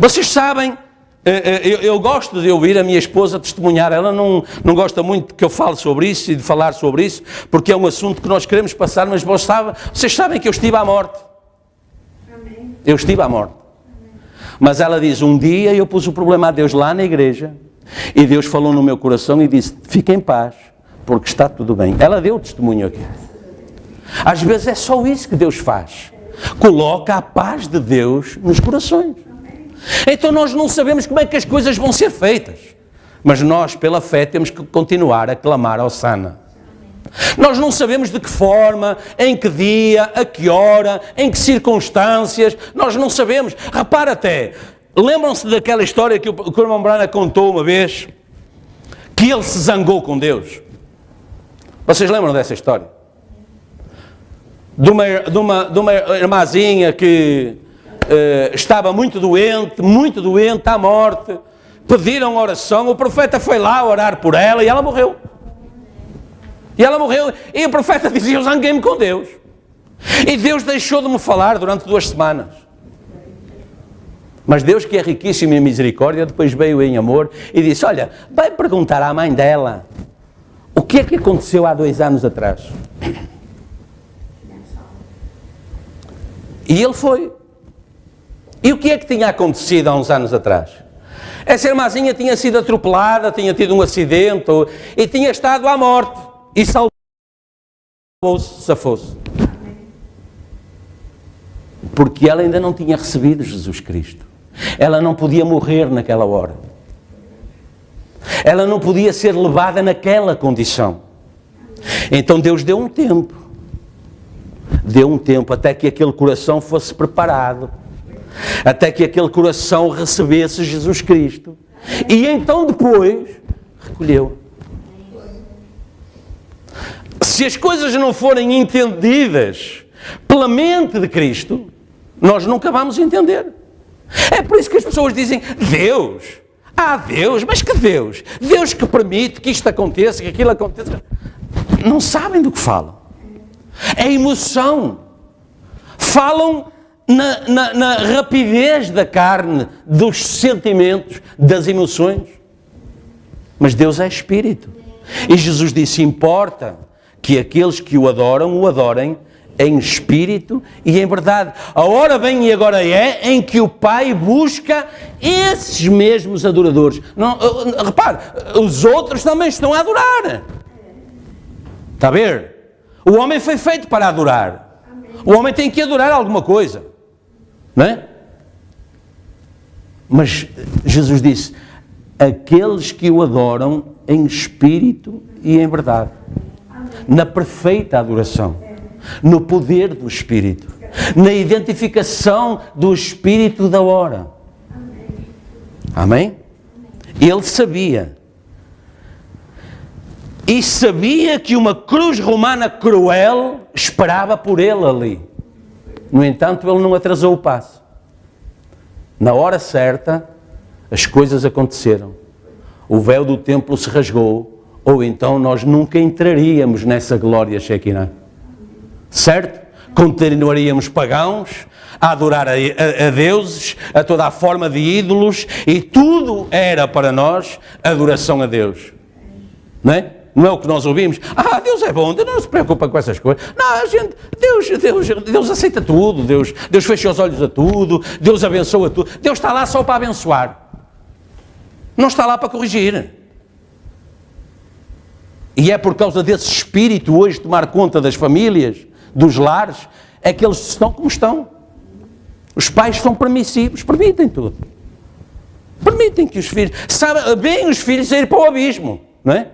Speaker 1: Vocês sabem, eu gosto de ouvir a minha esposa testemunhar. Ela não gosta muito que eu fale sobre isso e de falar sobre isso, porque é um assunto que nós queremos passar, mas vocês sabem que eu estive à morte. Eu estive à morte. Mas ela diz: um dia eu pus o problema a Deus lá na igreja, e Deus falou no meu coração e disse: fique em paz, porque está tudo bem. Ela deu o testemunho aqui. Às vezes é só isso que Deus faz. Coloca a paz de Deus nos corações. Então nós não sabemos como é que as coisas vão ser feitas, mas nós, pela fé, temos que continuar a clamar ao Sana. Nós não sabemos de que forma, em que dia, a que hora, em que circunstâncias, nós não sabemos. Repara até, lembram-se daquela história que o irmão Brana contou uma vez, que ele se zangou com Deus? Vocês lembram dessa história? De uma irmãzinha que estava muito doente, à morte, pediram oração, o profeta foi lá orar por ela e ela morreu. E o profeta dizia: eu zanguei-me com Deus. E Deus deixou de me falar durante 2 semanas. Mas Deus, que é riquíssimo em misericórdia, depois veio em amor e disse: olha, vai perguntar à mãe dela o que é que aconteceu há 2 anos atrás. E ele foi. E o que é que tinha acontecido há uns anos atrás? Essa irmãzinha tinha sido atropelada, tinha tido um acidente e tinha estado à morte. E salvou-se, safou-se. Porque ela ainda não tinha recebido Jesus Cristo. Ela não podia morrer naquela hora. Ela não podia ser levada naquela condição. Então Deus deu um tempo. Deu um tempo até que aquele coração fosse preparado. Até que aquele coração recebesse Jesus Cristo. E então depois recolheu. Se as coisas não forem entendidas pela mente de Cristo, nós nunca vamos entender. É por isso que as pessoas dizem: Deus, Deus, mas que Deus? Deus que permite que isto aconteça, que aquilo aconteça. Não sabem do que falam. É emoção. Falam na rapidez da carne, dos sentimentos, das emoções. Mas Deus é Espírito. E Jesus disse: importa que aqueles que o adorem em espírito e em verdade. A hora vem e agora é em que o Pai busca esses mesmos adoradores. Não, repare, os outros também estão a adorar. Está a ver? O homem foi feito para adorar. O homem tem que adorar alguma coisa. Não é? Mas Jesus disse: aqueles que o adoram em espírito e em verdade. Na perfeita adoração, no poder do Espírito, na identificação do Espírito da hora. Amém? Ele sabia. E sabia que uma cruz romana cruel esperava por ele ali. No entanto, ele não atrasou o passo. Na hora certa, as coisas aconteceram. O véu do templo se rasgou, ou então nós nunca entraríamos nessa glória Shekinah. Certo? Continuaríamos pagãos, a adorar a deuses, a toda a forma de ídolos, e tudo era para nós adoração a Deus. Não é? Não é o que nós ouvimos. Deus é bom, Deus não se preocupa com essas coisas. Não, Deus aceita tudo, Deus fecha os olhos a tudo, Deus abençoa tudo. Deus está lá só para abençoar. Não está lá para corrigir. E é por causa desse espírito hoje tomar conta das famílias, dos lares, é que eles estão como estão. Os pais são permissivos, permitem tudo. Permitem que os filhos... Bem os filhos a ir para o abismo, não é?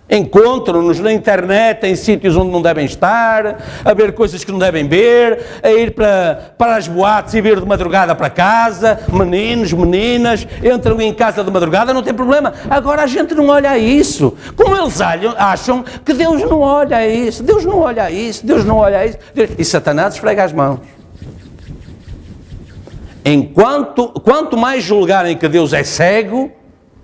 Speaker 1: Encontram-nos na internet, em sítios onde não devem estar, a ver coisas que não devem ver, a ir para as boates e vir de madrugada para casa, meninos, meninas, entram em casa de madrugada, não tem problema. Agora a gente não olha a isso. Como eles acham que Deus não olha a isso, Deus não olha a isso, Deus não olha a isso. E Satanás esfrega as mãos. Quanto mais julgarem que Deus é cego,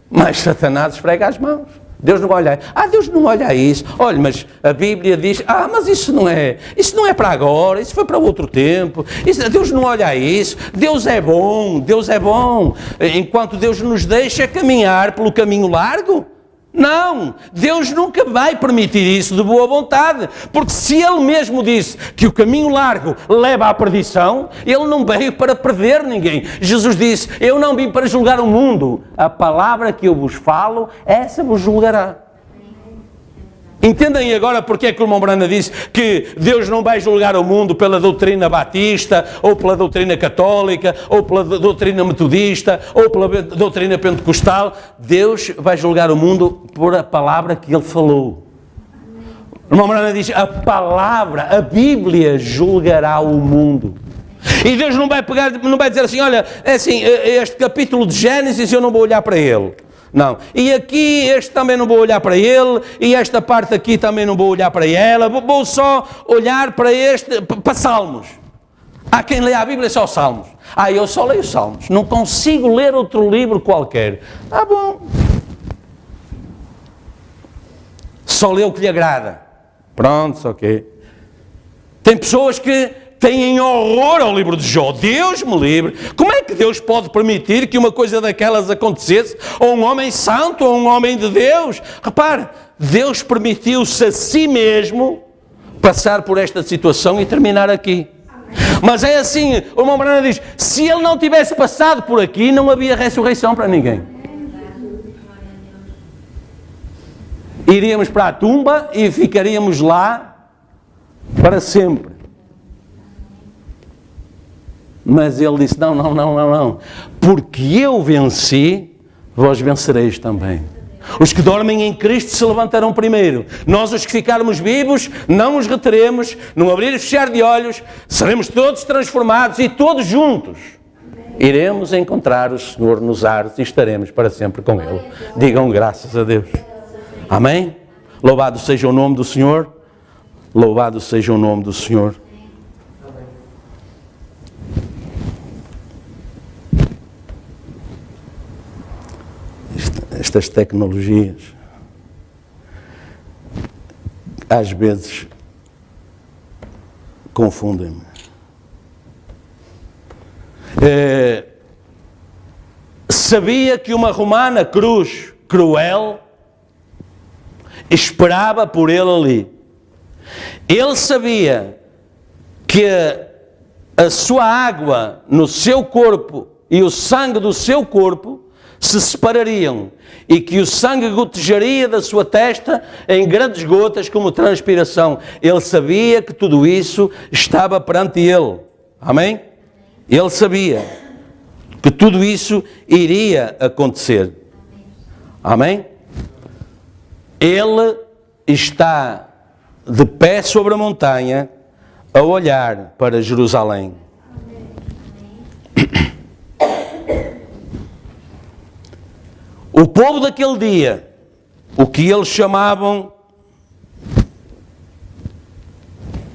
Speaker 1: mais Satanás esfrega as mãos. Deus não olha Deus não olha a isso. Olha, mas a Bíblia diz, mas isso não é para agora, isso foi para outro tempo. Deus não olha a isso. Deus é bom. Enquanto Deus nos deixa caminhar pelo caminho largo, não, Deus nunca vai permitir isso de boa vontade, porque se Ele mesmo disse que o caminho largo leva à perdição, Ele não veio para perder ninguém. Jesus disse, eu não vim para julgar o mundo, a palavra que eu vos falo, essa vos julgará. Entendem agora porque é que o irmão Branda disse que Deus não vai julgar o mundo pela doutrina batista, ou pela doutrina católica, ou pela doutrina metodista, ou pela doutrina pentecostal. Deus vai julgar o mundo por a palavra que Ele falou. O irmão Branda diz, a palavra, a Bíblia julgará o mundo. E Deus não vai dizer assim, olha, é assim, este capítulo de Gênesis eu não vou olhar para ele. Não. E aqui, este também não vou olhar para ele, e esta parte aqui também não vou olhar para ela, vou só olhar para Salmos. Há quem lê a Bíblia só Salmos. Eu só leio Salmos, não consigo ler outro livro qualquer. Bom. Só lê o que lhe agrada. Pronto, ok. Tem pessoas que têm horror ao livro de Jó. Deus me livre. Como é que Deus pode permitir que uma coisa daquelas acontecesse? Ou um homem santo, ou um homem de Deus? Repare, Deus permitiu-se a si mesmo passar por esta situação e terminar aqui. Mas é assim, o irmão Brana diz, se ele não tivesse passado por aqui, não havia ressurreição para ninguém. Iríamos para a tumba e ficaríamos lá para sempre. Mas ele disse, não, porque eu venci, vós vencereis também. Os que dormem em Cristo se levantarão primeiro. Nós, os que ficarmos vivos, não os reteremos, num abrir e fechar de olhos, seremos todos transformados e todos juntos iremos encontrar o Senhor nos ares e estaremos para sempre com Ele. Digam graças a Deus. Amém? Louvado seja o nome do Senhor. Louvado seja o nome do Senhor. Estas tecnologias, às vezes, confundem-me. Sabia que uma romana cruz cruel esperava por ele ali. Ele sabia que a sua água no seu corpo e o sangue do seu corpo se separariam e que o sangue gotejaria da sua testa em grandes gotas como transpiração. Ele sabia que tudo isso estava perante ele. Amém? Ele sabia que tudo isso iria acontecer. Amém? Ele está de pé sobre a montanha a olhar para Jerusalém. O povo daquele dia, o que eles chamavam,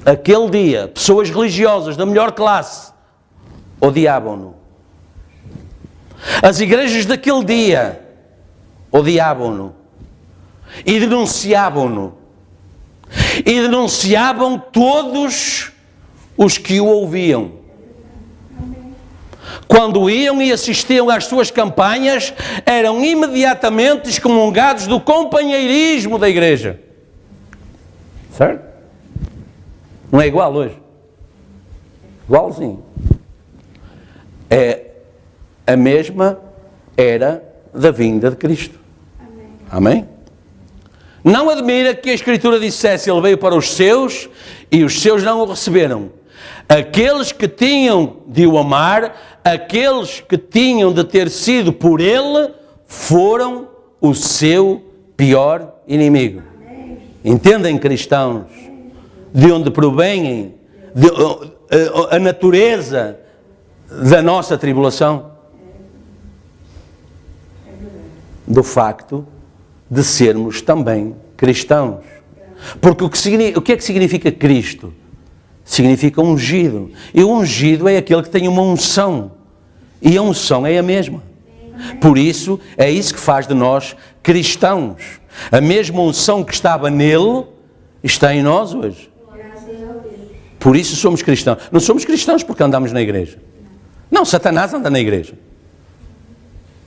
Speaker 1: aquele dia, pessoas religiosas da melhor classe, odiavam-no. As igrejas daquele dia odiavam-no e denunciavam-no. E denunciavam todos os que o ouviam. Quando iam e assistiam às suas campanhas, eram imediatamente excomungados do companheirismo da igreja. Certo? Não é igual hoje? Igualzinho. É a mesma era da vinda de Cristo. Amém? Não admira que a Escritura dissesse: Ele veio para os seus e os seus não o receberam. Aqueles que tinham de o amar, aqueles que tinham de ter sido por Ele, foram o seu pior inimigo. Entendem, cristãos, de onde provém a natureza da nossa tribulação? Do facto de sermos também cristãos. Porque o que é que significa Cristo? Significa ungido. E o ungido é aquele que tem uma unção. E a unção é a mesma. Por isso, é isso que faz de nós cristãos. A mesma unção que estava nele está em nós hoje. Por isso somos cristãos. Não somos cristãos porque andamos na igreja. Não, Satanás anda na igreja.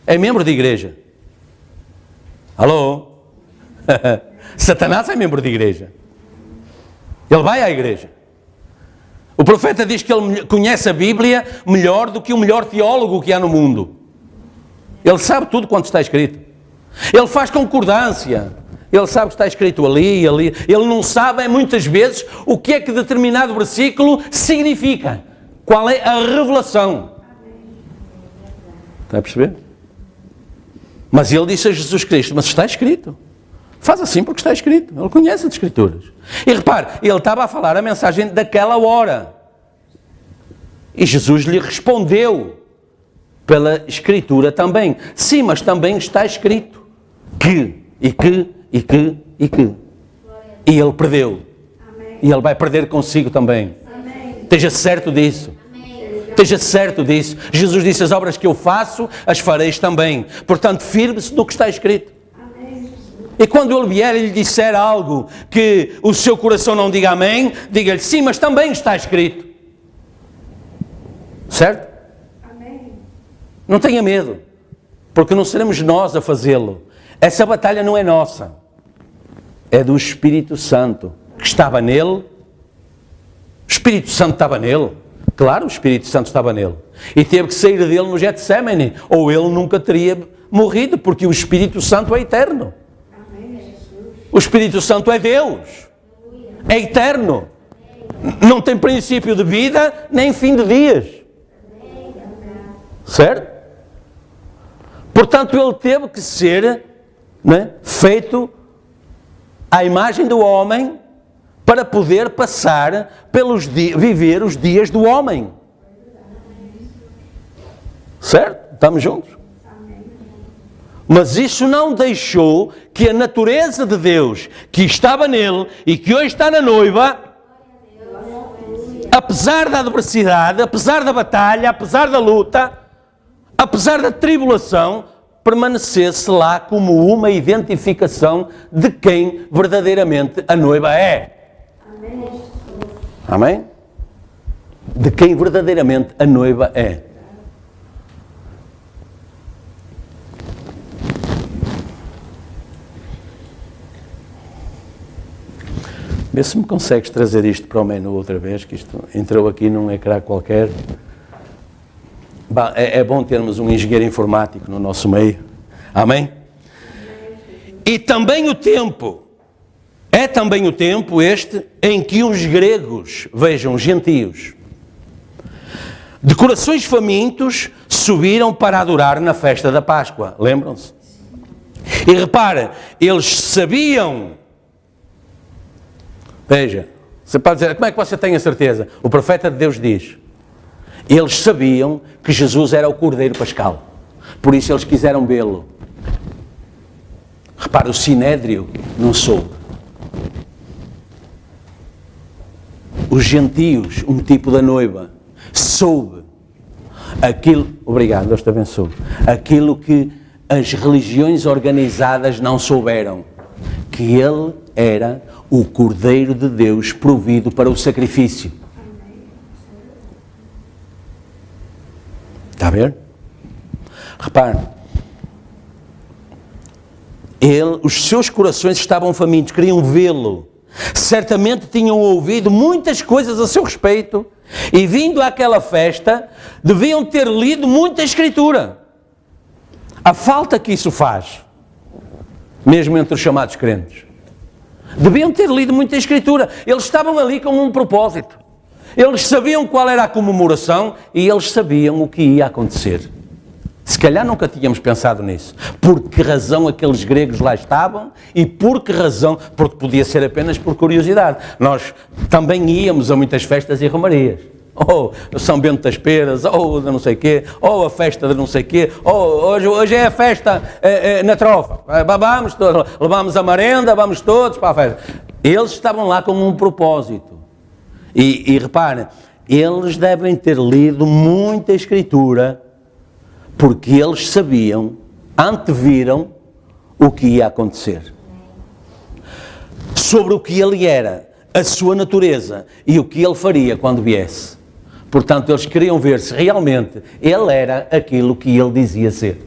Speaker 1: É membro de igreja. Alô? Satanás é membro de igreja. Ele vai à igreja. O profeta diz que ele conhece a Bíblia melhor do que o melhor teólogo que há no mundo. Ele sabe tudo quanto está escrito. Ele faz concordância. Ele sabe que está escrito ali, ali. Ele não sabe, muitas vezes, o que é que determinado versículo significa. Qual é a revelação. Está a perceber? Mas ele disse a Jesus Cristo: mas está escrito. Faz assim porque está escrito. Ele conhece as Escrituras. E repare, ele estava a falar a mensagem daquela hora. E Jesus lhe respondeu pela Escritura também. Sim, mas também está escrito que. E ele perdeu. Amém. E ele vai perder consigo também. Amém. Esteja certo disso. Amém. Esteja certo disso. Jesus disse: as obras que eu faço, as fareis também. Portanto, firme-se no que está escrito. Amém. E quando ele vier e lhe disser algo que o seu coração não diga amém, diga-lhe: sim, mas também está escrito. Certo? Amém. Não tenha medo, porque não seremos nós a fazê-lo. Essa batalha não é nossa. É do Espírito Santo, que estava nele. O Espírito Santo estava nele. Claro, o Espírito Santo estava nele. E teve que sair dele no Getsemane, ou ele nunca teria morrido, porque o Espírito Santo é eterno. O Espírito Santo é Deus. É eterno. Não tem princípio de vida, nem fim de dias. Certo? Portanto, ele teve que ser, né, feito à imagem do homem, para poder passar viver os dias do homem. Certo? Estamos juntos? Mas isso não deixou que a natureza de Deus, que estava nele e que hoje está na noiva, apesar da adversidade, apesar da batalha, apesar da luta, apesar da tribulação, permanecesse lá como uma identificação de quem verdadeiramente a noiva é. Amém? De quem verdadeiramente a noiva é. Vê se me consegues trazer isto para o menu outra vez, que isto entrou aqui num ecrã qualquer. É bom termos um engenheiro informático no nosso meio. Amém? E também o tempo, é também o tempo este em que os gregos, vejam, gentios, de corações famintos, subiram para adorar na festa da Páscoa. Lembram-se? E repara, eles sabiam. Veja, você pode dizer: como é que você tem a certeza? O profeta de Deus diz: eles sabiam que Jesus era o Cordeiro Pascal. Por isso eles quiseram vê-lo. Repara, o Sinédrio não soube. Os gentios, um tipo da noiva, soube aquilo, obrigado, Deus te abençoe, aquilo que as religiões organizadas não souberam, que ele era o Cordeiro de Deus provido para o sacrifício. Está a ver? Repare, os seus corações estavam famintos, queriam vê-lo. Certamente tinham ouvido muitas coisas a seu respeito e, vindo àquela festa, deviam ter lido muita Escritura. A falta que isso faz, mesmo entre os chamados crentes. Deviam ter lido muita Escritura. Eles estavam ali com um propósito. Eles sabiam qual era a comemoração e eles sabiam o que ia acontecer. Se calhar nunca tínhamos pensado nisso. Por que razão aqueles gregos lá estavam e por que razão? Porque podia ser apenas por curiosidade. Nós também íamos a muitas festas e romarias. Ou São Bento das Peras, ou de não sei quê, ou a festa de não sei quê, ou hoje é a festa na trofa. Vamos todos, levamos a merenda, vamos todos para a festa. Eles estavam lá com um propósito. E reparem, eles devem ter lido muita Escritura, porque eles sabiam, anteviram o que ia acontecer. Sobre o que ele era, a sua natureza e o que ele faria quando viesse. Portanto, eles queriam ver se realmente ele era aquilo que ele dizia ser.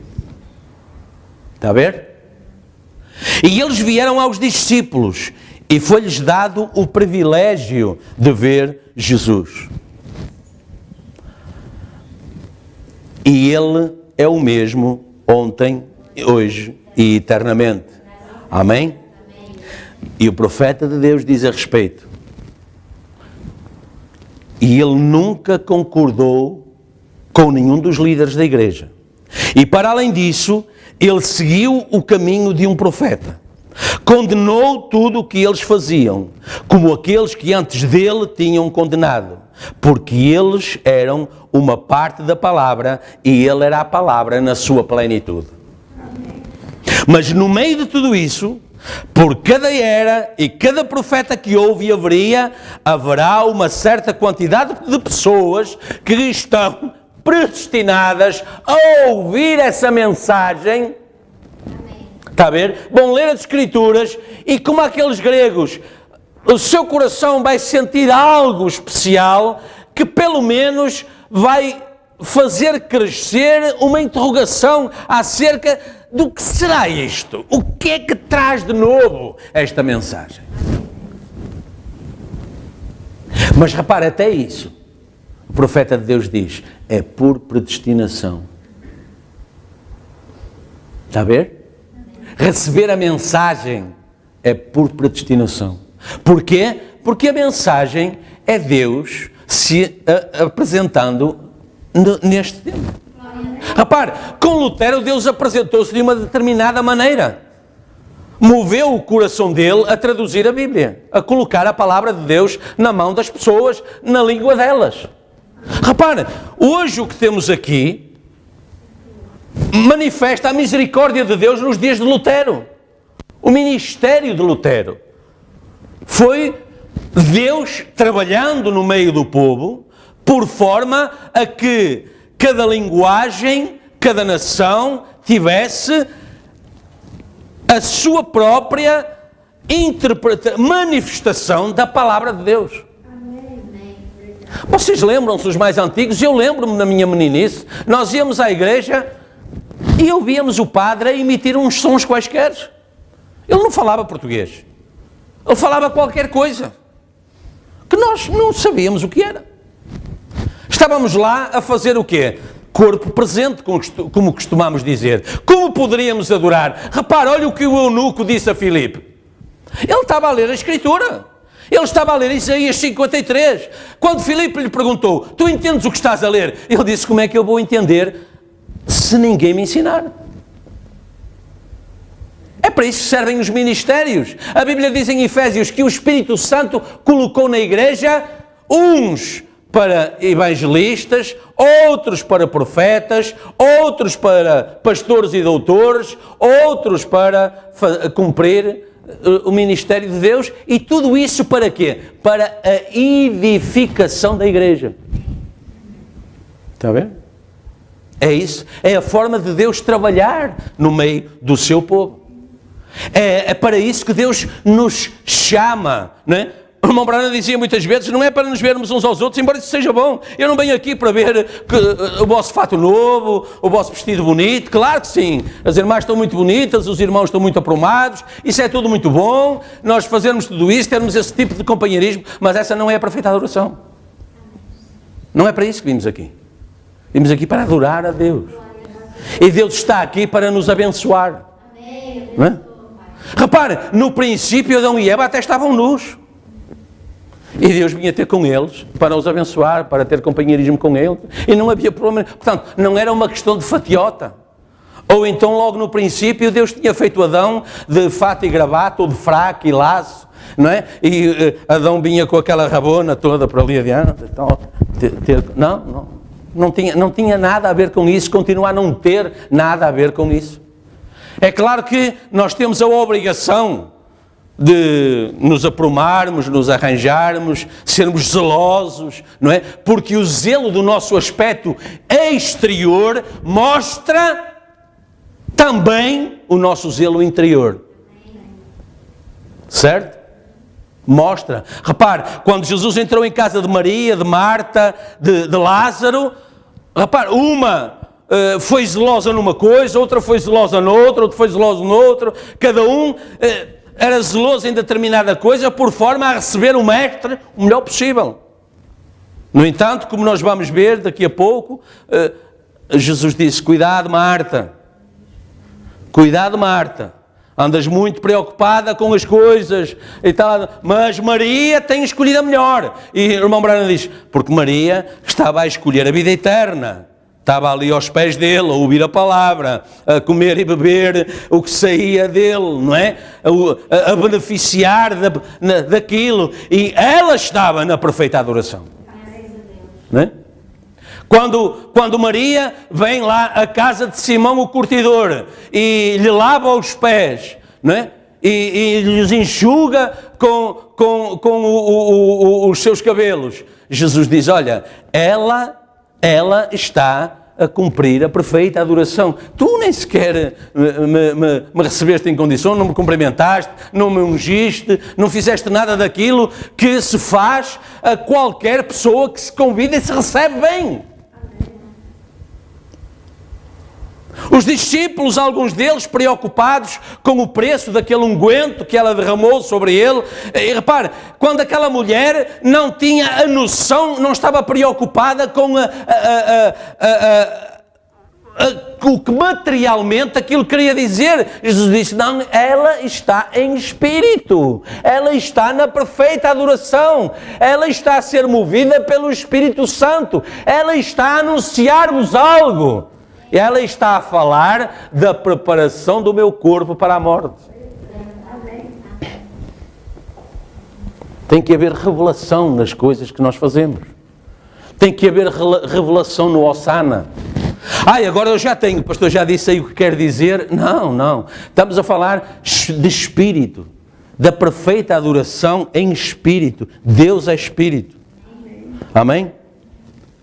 Speaker 1: Está a ver? E eles vieram aos discípulos e foi-lhes dado o privilégio de ver Jesus. E ele é o mesmo ontem, hoje e eternamente. Amém? E o profeta de Deus diz a respeito. E ele nunca concordou com nenhum dos líderes da igreja. E para além disso, ele seguiu o caminho de um profeta. Condenou tudo o que eles faziam, como aqueles que antes dele tinham condenado, porque eles eram uma parte da palavra e ele era a palavra na sua plenitude. Mas no meio de tudo isso, por cada era e cada profeta que houve e haverá uma certa quantidade de pessoas que estão predestinadas a ouvir essa mensagem. Está a ver? Vão ler as Escrituras e, como aqueles gregos, o seu coração vai sentir algo especial que pelo menos vai fazer crescer uma interrogação acerca do que será isto? O que é que traz de novo esta mensagem? Mas repare, até isso, o profeta de Deus diz, é por predestinação. Está a ver? Receber a mensagem é por predestinação. Porquê? Porque a mensagem é Deus se apresentando neste tempo. Repare, com Lutero Deus apresentou-se de uma determinada maneira. Moveu o coração dele a traduzir a Bíblia, a colocar a palavra de Deus na mão das pessoas, na língua delas. Repare, hoje o que temos aqui manifesta a misericórdia de Deus nos dias de Lutero. O ministério de Lutero foi Deus trabalhando no meio do povo, por forma a que cada linguagem, cada nação tivesse a sua própria manifestação da palavra de Deus. Vocês lembram-se, os mais antigos? Eu lembro-me na minha meninice, nós íamos à igreja e ouvíamos o padre a emitir uns sons quaisquer. Ele não falava português. Ele falava qualquer coisa que nós não sabíamos o que era. Estávamos lá a fazer o quê? Corpo presente, como costumamos dizer. Como poderíamos adorar? Repara, olha o que o eunuco disse a Filipe. Ele estava a ler a Escritura. Ele estava a ler Isaías 53. Quando Filipe lhe perguntou, tu entendes o que estás a ler? Ele disse, como é que eu vou entender se ninguém me ensinar? É para isso que servem os ministérios. A Bíblia diz em Efésios que o Espírito Santo colocou na igreja uns para evangelistas, outros para profetas, outros para pastores e doutores, outros para cumprir o ministério de Deus, e tudo isso para quê? Para a edificação da igreja. Está a ver? É isso. É a forma de Deus trabalhar no meio do seu povo. É para isso que Deus nos chama, não é? O irmão Branham dizia muitas vezes, não é para nos vermos uns aos outros, embora isso seja bom. Eu não venho aqui para ver o vosso fato novo, o vosso vestido bonito. Claro que sim. As irmãs estão muito bonitas, os irmãos estão muito aprumados. Isso é tudo muito bom. Nós fazermos tudo isso, termos esse tipo de companheirismo. Mas essa não é a perfeita adoração. Não é para isso que vimos aqui. Vimos aqui para adorar a Deus. E Deus está aqui para nos abençoar. Não é? Repare, no princípio Adão e Eva até estavam nus. E Deus vinha ter com eles para os abençoar, para ter companheirismo com eles. E não havia problema. Portanto, não era uma questão de fatiota. Ou então, logo no princípio, Deus tinha feito Adão de fato e gravata, ou de fraco e laço, não é? E Adão vinha com aquela rabona toda por ali adiante. Então, não tinha nada a ver com isso, continua a não ter nada a ver com isso. É claro que nós temos a obrigação de nos aprumarmos, nos arranjarmos, sermos zelosos, não é? Porque o zelo do nosso aspecto exterior mostra também o nosso zelo interior. Certo? Mostra. Repare, quando Jesus entrou em casa de Maria, de Marta, de Lázaro, repare, uma foi zelosa numa coisa, outra foi zelosa noutra, outra foi zelosa noutra, cada um era zeloso em determinada coisa por forma a receber o mestre o melhor possível. No entanto, como nós vamos ver daqui a pouco, Jesus disse, cuidado Marta, andas muito preocupada com as coisas e tal, mas Maria tem escolhido a melhor. E o irmão Branham diz, porque Maria estava a escolher a vida eterna. Estava ali aos pés dele, a ouvir a palavra, a comer e beber o que saía dele, não é? A beneficiar daquilo. E ela estava na perfeita adoração. Não é? Quando Maria vem lá à casa de Simão o curtidor e lhe lava os pés, não é? E lhes enxuga com os seus cabelos, Jesus diz, olha, ela está a cumprir a perfeita adoração. Tu nem sequer me recebeste em condição, não me cumprimentaste, não me ungiste, não fizeste nada daquilo que se faz a qualquer pessoa que se convida e se recebe bem. Os discípulos, alguns deles preocupados com o preço daquele unguento que ela derramou sobre ele. E repare, quando aquela mulher não tinha a noção, não estava preocupada com o que materialmente aquilo queria dizer. Jesus disse, não, ela está em espírito, ela está na perfeita adoração, ela está a ser movida pelo Espírito Santo, ela está a anunciar-vos algo. Ela está a falar da preparação do meu corpo para a morte. Tem que haver revelação nas coisas que nós fazemos. Tem que haver revelação no Hosana. Agora eu já tenho, o pastor já disse aí o que quer dizer. Não. Estamos a falar de espírito. Da perfeita adoração em espírito. Deus é espírito. Amém?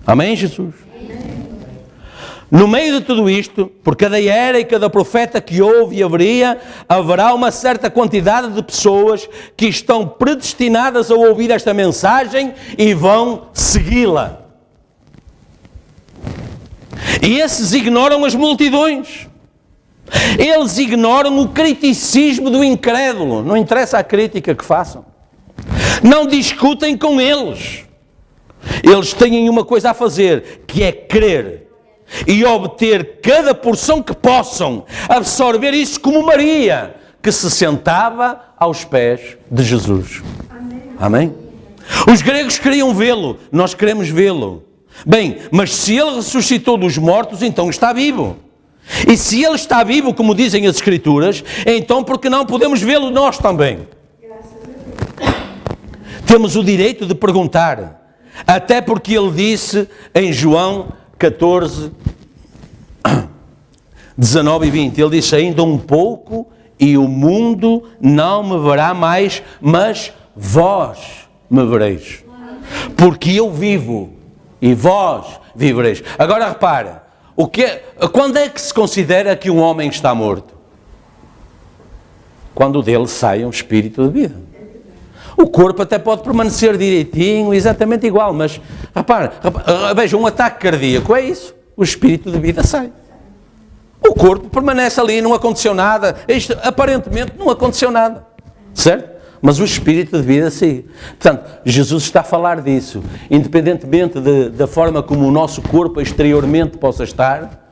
Speaker 1: Amém, Jesus? No meio de tudo isto, por cada era e cada profeta que houve e haverá uma certa quantidade de pessoas que estão predestinadas a ouvir esta mensagem e vão segui-la. E esses ignoram as multidões. Eles ignoram o criticismo do incrédulo. Não interessa a crítica que façam. Não discutem com eles. Eles têm uma coisa a fazer, que é crer. E obter cada porção que possam, absorver isso como Maria, que se sentava aos pés de Jesus. Amém? Os gregos queriam vê-lo, nós queremos vê-lo. Bem, mas se ele ressuscitou dos mortos, então está vivo. E se ele está vivo, como dizem as Escrituras, então por que não podemos vê-lo nós também? Temos o direito de perguntar, até porque ele disse em João 14, 19 e 20, ele disse, ainda um pouco e o mundo não me verá mais, mas vós me vereis, porque eu vivo e vós vivereis. Agora repara, quando é que se considera que um homem está morto? Quando dele sai um espírito de vida. O corpo até pode permanecer direitinho, exatamente igual, mas, veja, um ataque cardíaco é isso. O espírito de vida sai. O corpo permanece ali, não aconteceu nada. Isto, aparentemente, não aconteceu nada. Certo? Mas o espírito de vida sim. Portanto, Jesus está a falar disso. Independentemente da forma como o nosso corpo exteriormente possa estar,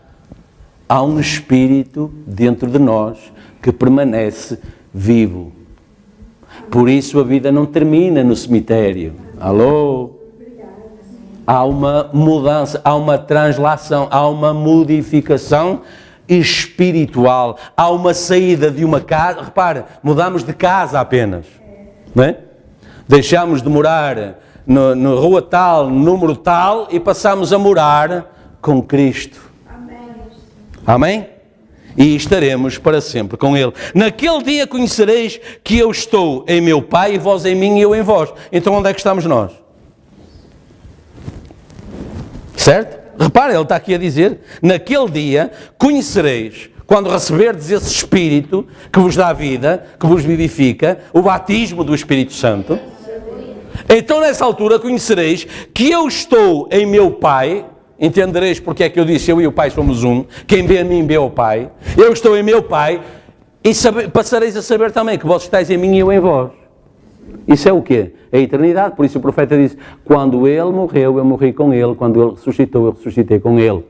Speaker 1: há um espírito dentro de nós que permanece vivo. Por isso a vida não termina no cemitério. Alô? Há uma mudança, há uma translação, há uma modificação espiritual. Há uma saída de uma casa. Repara, mudamos de casa apenas. Não é? Deixamos de morar na rua tal, no número tal, e passamos a morar com Cristo. Amém? E estaremos para sempre com Ele. Naquele dia conhecereis que eu estou em meu Pai, e vós em mim e eu em vós. Então onde é que estamos nós? Certo? Repara, ele está aqui a dizer, naquele dia conhecereis, quando receberdes esse Espírito que vos dá vida, que vos vivifica, o batismo do Espírito Santo, então nessa altura conhecereis que eu estou em meu Pai. Entendereis porque é que eu disse, eu e o Pai somos um, quem vê a mim vê o Pai, eu estou em meu Pai, e passareis a saber também que vós estáis em mim e eu em vós. Isso é o quê? É a eternidade. Por isso o profeta disse, quando Ele morreu, eu morri com Ele, quando Ele ressuscitou, eu ressuscitei com Ele.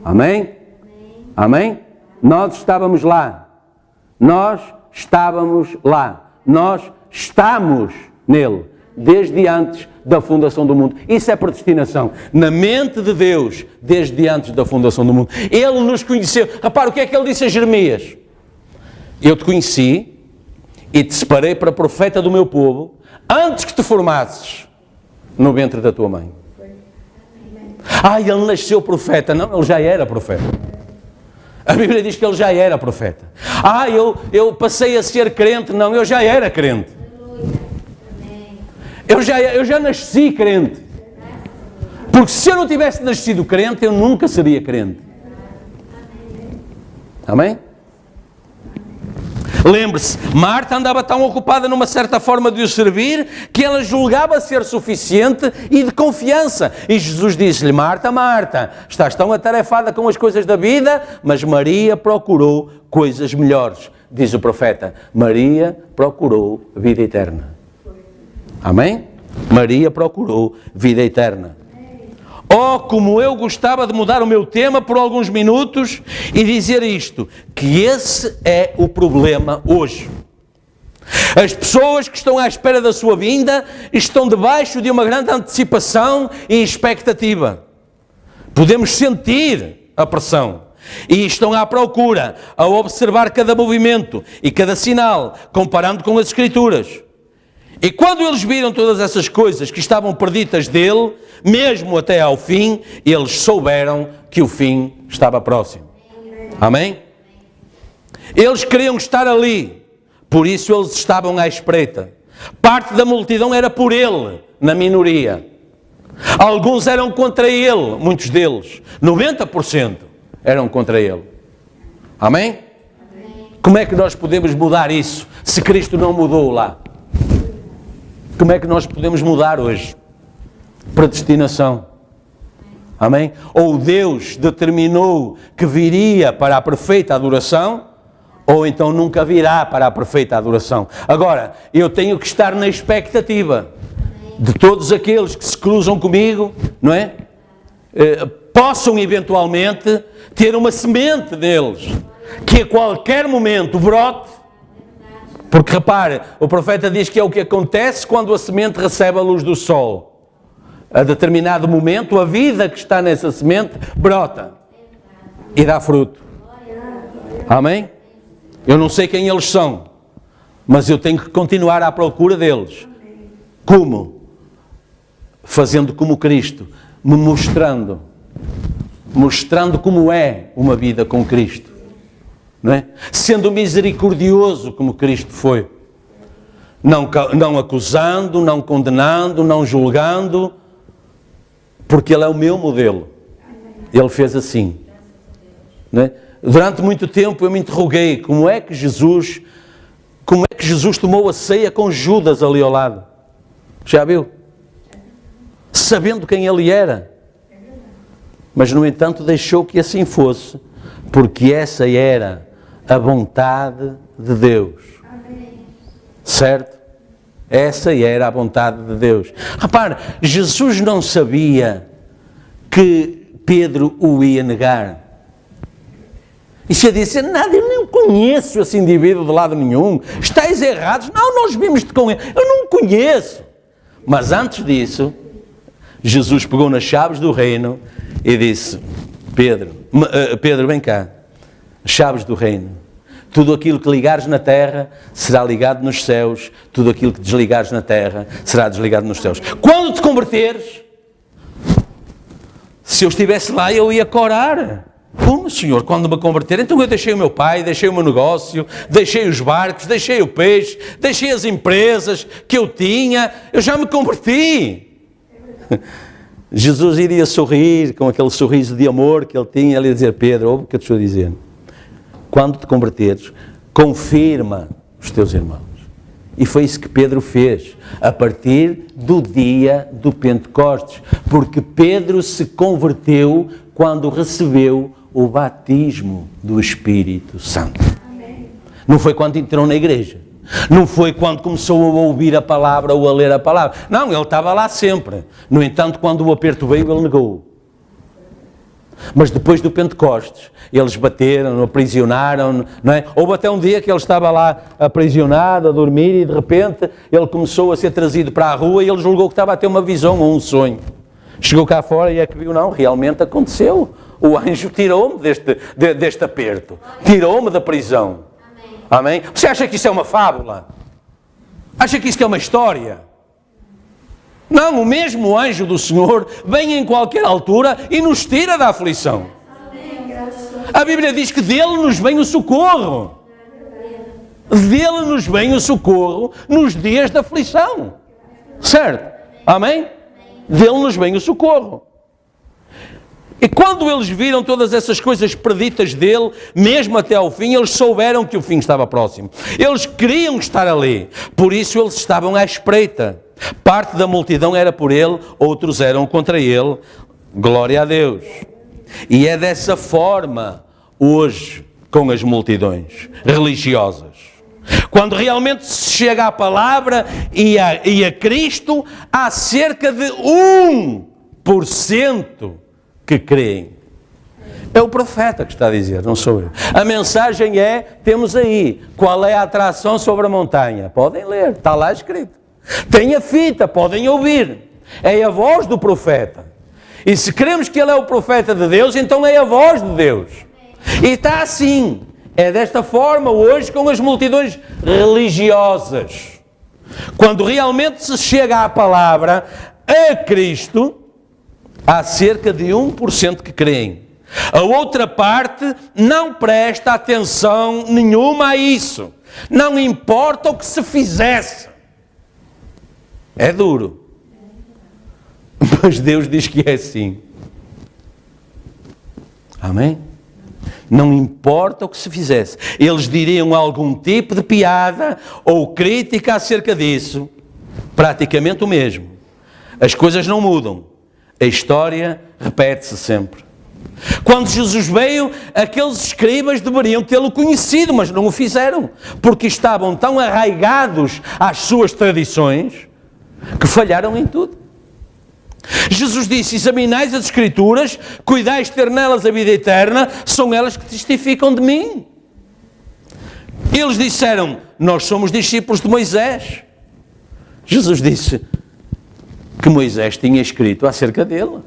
Speaker 1: Amém? Amém? Amém? Nós estávamos lá. Nós estávamos lá. Nós estamos nele, desde antes da fundação do mundo. Isso é predestinação. Na mente de Deus, desde antes da fundação do mundo. Ele nos conheceu. Repara, o que é que ele disse a Jeremias? Eu te conheci e te separei para profeta do meu povo antes que te formasses no ventre da tua mãe. Ele nasceu profeta. Não, ele já era profeta. A Bíblia diz que ele já era profeta. Eu passei a ser crente. Não, eu já era crente. Eu já nasci crente. Porque se eu não tivesse nascido crente, eu nunca seria crente. Amém? Lembre-se, Marta andava tão ocupada numa certa forma de o servir que ela julgava ser suficiente e de confiança. E Jesus disse-lhe, Marta, Marta, estás tão atarefada com as coisas da vida, mas Maria procurou coisas melhores. Diz o profeta, Maria procurou vida eterna. Amém? Maria procurou vida eterna. Oh, como eu gostava de mudar o meu tema por alguns minutos e dizer isto, que esse é o problema hoje. As pessoas que estão à espera da sua vinda estão debaixo de uma grande antecipação e expectativa. Podemos sentir a pressão. E estão à procura, a observar cada movimento e cada sinal, comparando com as Escrituras. E quando eles viram todas essas coisas que estavam perdidas dele, mesmo até ao fim, eles souberam que o fim estava próximo. Amém? Eles queriam estar ali, por isso eles estavam à espreita. Parte da multidão era por ele, na minoria. Alguns eram contra ele, muitos deles. 90% eram contra ele. Amém? Como é que nós podemos mudar isso, se Cristo não mudou lá? Como é que nós podemos mudar hoje? Predestinação. Amém? Ou Deus determinou que viria para a perfeita adoração, ou então nunca virá para a perfeita adoração. Agora, eu tenho que estar na expectativa de todos aqueles que se cruzam comigo, não é? Possam eventualmente ter uma semente deles, que a qualquer momento brote. Porque repare, o profeta diz que é o que acontece quando a semente recebe a luz do sol. A determinado momento, a vida que está nessa semente brota e dá fruto. Amém? Eu não sei quem eles são, mas eu tenho que continuar à procura deles. Como? Fazendo como Cristo, me mostrando como é uma vida com Cristo. Não é? Sendo misericordioso como Cristo foi, não acusando, não condenando, não julgando, porque Ele é o meu modelo. Ele fez assim. Não é? Durante muito tempo eu me interroguei como é que Jesus como é que Jesus tomou a ceia com Judas ali ao lado. Já viu? Sabendo quem ele era. Mas, no entanto, deixou que assim fosse, porque essa era a vontade de Deus. Certo? Essa era a vontade de Deus. Repare, Jesus não sabia que Pedro o ia negar. E se ele disse, nada, eu não conheço esse indivíduo de lado nenhum, estáis errados, não, nós vimos-te com ele, eu não o conheço. Mas antes disso, Jesus pegou nas chaves do reino e disse, Pedro, vem cá, chaves do reino. Tudo aquilo que ligares na terra será ligado nos céus, tudo aquilo que desligares na terra será desligado nos céus. Quando te converteres, se eu estivesse lá eu ia orar. Como, Senhor, quando me converter? Então eu deixei o meu pai, deixei o meu negócio, deixei os barcos, deixei o peixe, deixei as empresas que eu tinha, eu já me converti. Jesus iria sorrir com aquele sorriso de amor que ele tinha, ele ia dizer, Pedro, ouve o que eu te estou a dizer. Quando te converteres, confirma os teus irmãos. E foi isso que Pedro fez, a partir do dia do Pentecostes. Porque Pedro se converteu quando recebeu o batismo do Espírito Santo. Amém. Não foi quando entrou na igreja. Não foi quando começou a ouvir a palavra ou a ler a palavra. Não, ele estava lá sempre. No entanto, quando o aperto veio, ele negou. Mas depois do Pentecostes, eles bateram, aprisionaram, não é? Houve até um dia que ele estava lá aprisionado, a dormir, e de repente ele começou a ser trazido para a rua e ele julgou que estava a ter uma visão ou um sonho. Chegou cá fora e é que viu, não, realmente aconteceu. O anjo tirou-me deste aperto, tirou-me da prisão. Amém? Você acha que isso é uma fábula? Acha que isso é uma história? Não, o mesmo anjo do Senhor vem em qualquer altura e nos tira da aflição. A Bíblia diz que dele nos vem o socorro. Dele nos vem o socorro nos dias da aflição. Certo? Amém? Dele nos vem o socorro. E quando eles viram todas essas coisas preditas dele, mesmo até ao fim, eles souberam que o fim estava próximo. Eles queriam estar ali. Por isso eles estavam à espreita. Parte da multidão era por ele, outros eram contra ele. Glória a Deus. E é dessa forma hoje com as multidões religiosas. Quando realmente se chega à palavra e a Cristo, há cerca de 1% que creem. É o profeta que está a dizer, não sou eu. A mensagem é, temos aí, qual é a atração sobre a montanha? Podem ler, está lá escrito. Tem a fita, podem ouvir. É a voz do profeta. E se cremos que ele é o profeta de Deus, então é a voz de Deus. E está assim. É desta forma hoje com as multidões religiosas. Quando realmente se chega à palavra, a Cristo, há cerca de 1% que creem. A outra parte não presta atenção nenhuma a isso. Não importa o que se fizesse. É duro. Mas Deus diz que é assim. Amém? Não importa o que se fizesse. Eles diriam algum tipo de piada ou crítica acerca disso. Praticamente o mesmo. As coisas não mudam. A história repete-se sempre. Quando Jesus veio, aqueles escribas deveriam tê-lo conhecido, mas não o fizeram. Porque estavam tão arraigados às suas tradições que falharam em tudo. Jesus disse, examinais as Escrituras, cuidais de ter nelas a vida eterna, são elas que testificam de mim. Eles disseram, nós somos discípulos de Moisés. Jesus disse que Moisés tinha escrito acerca dele.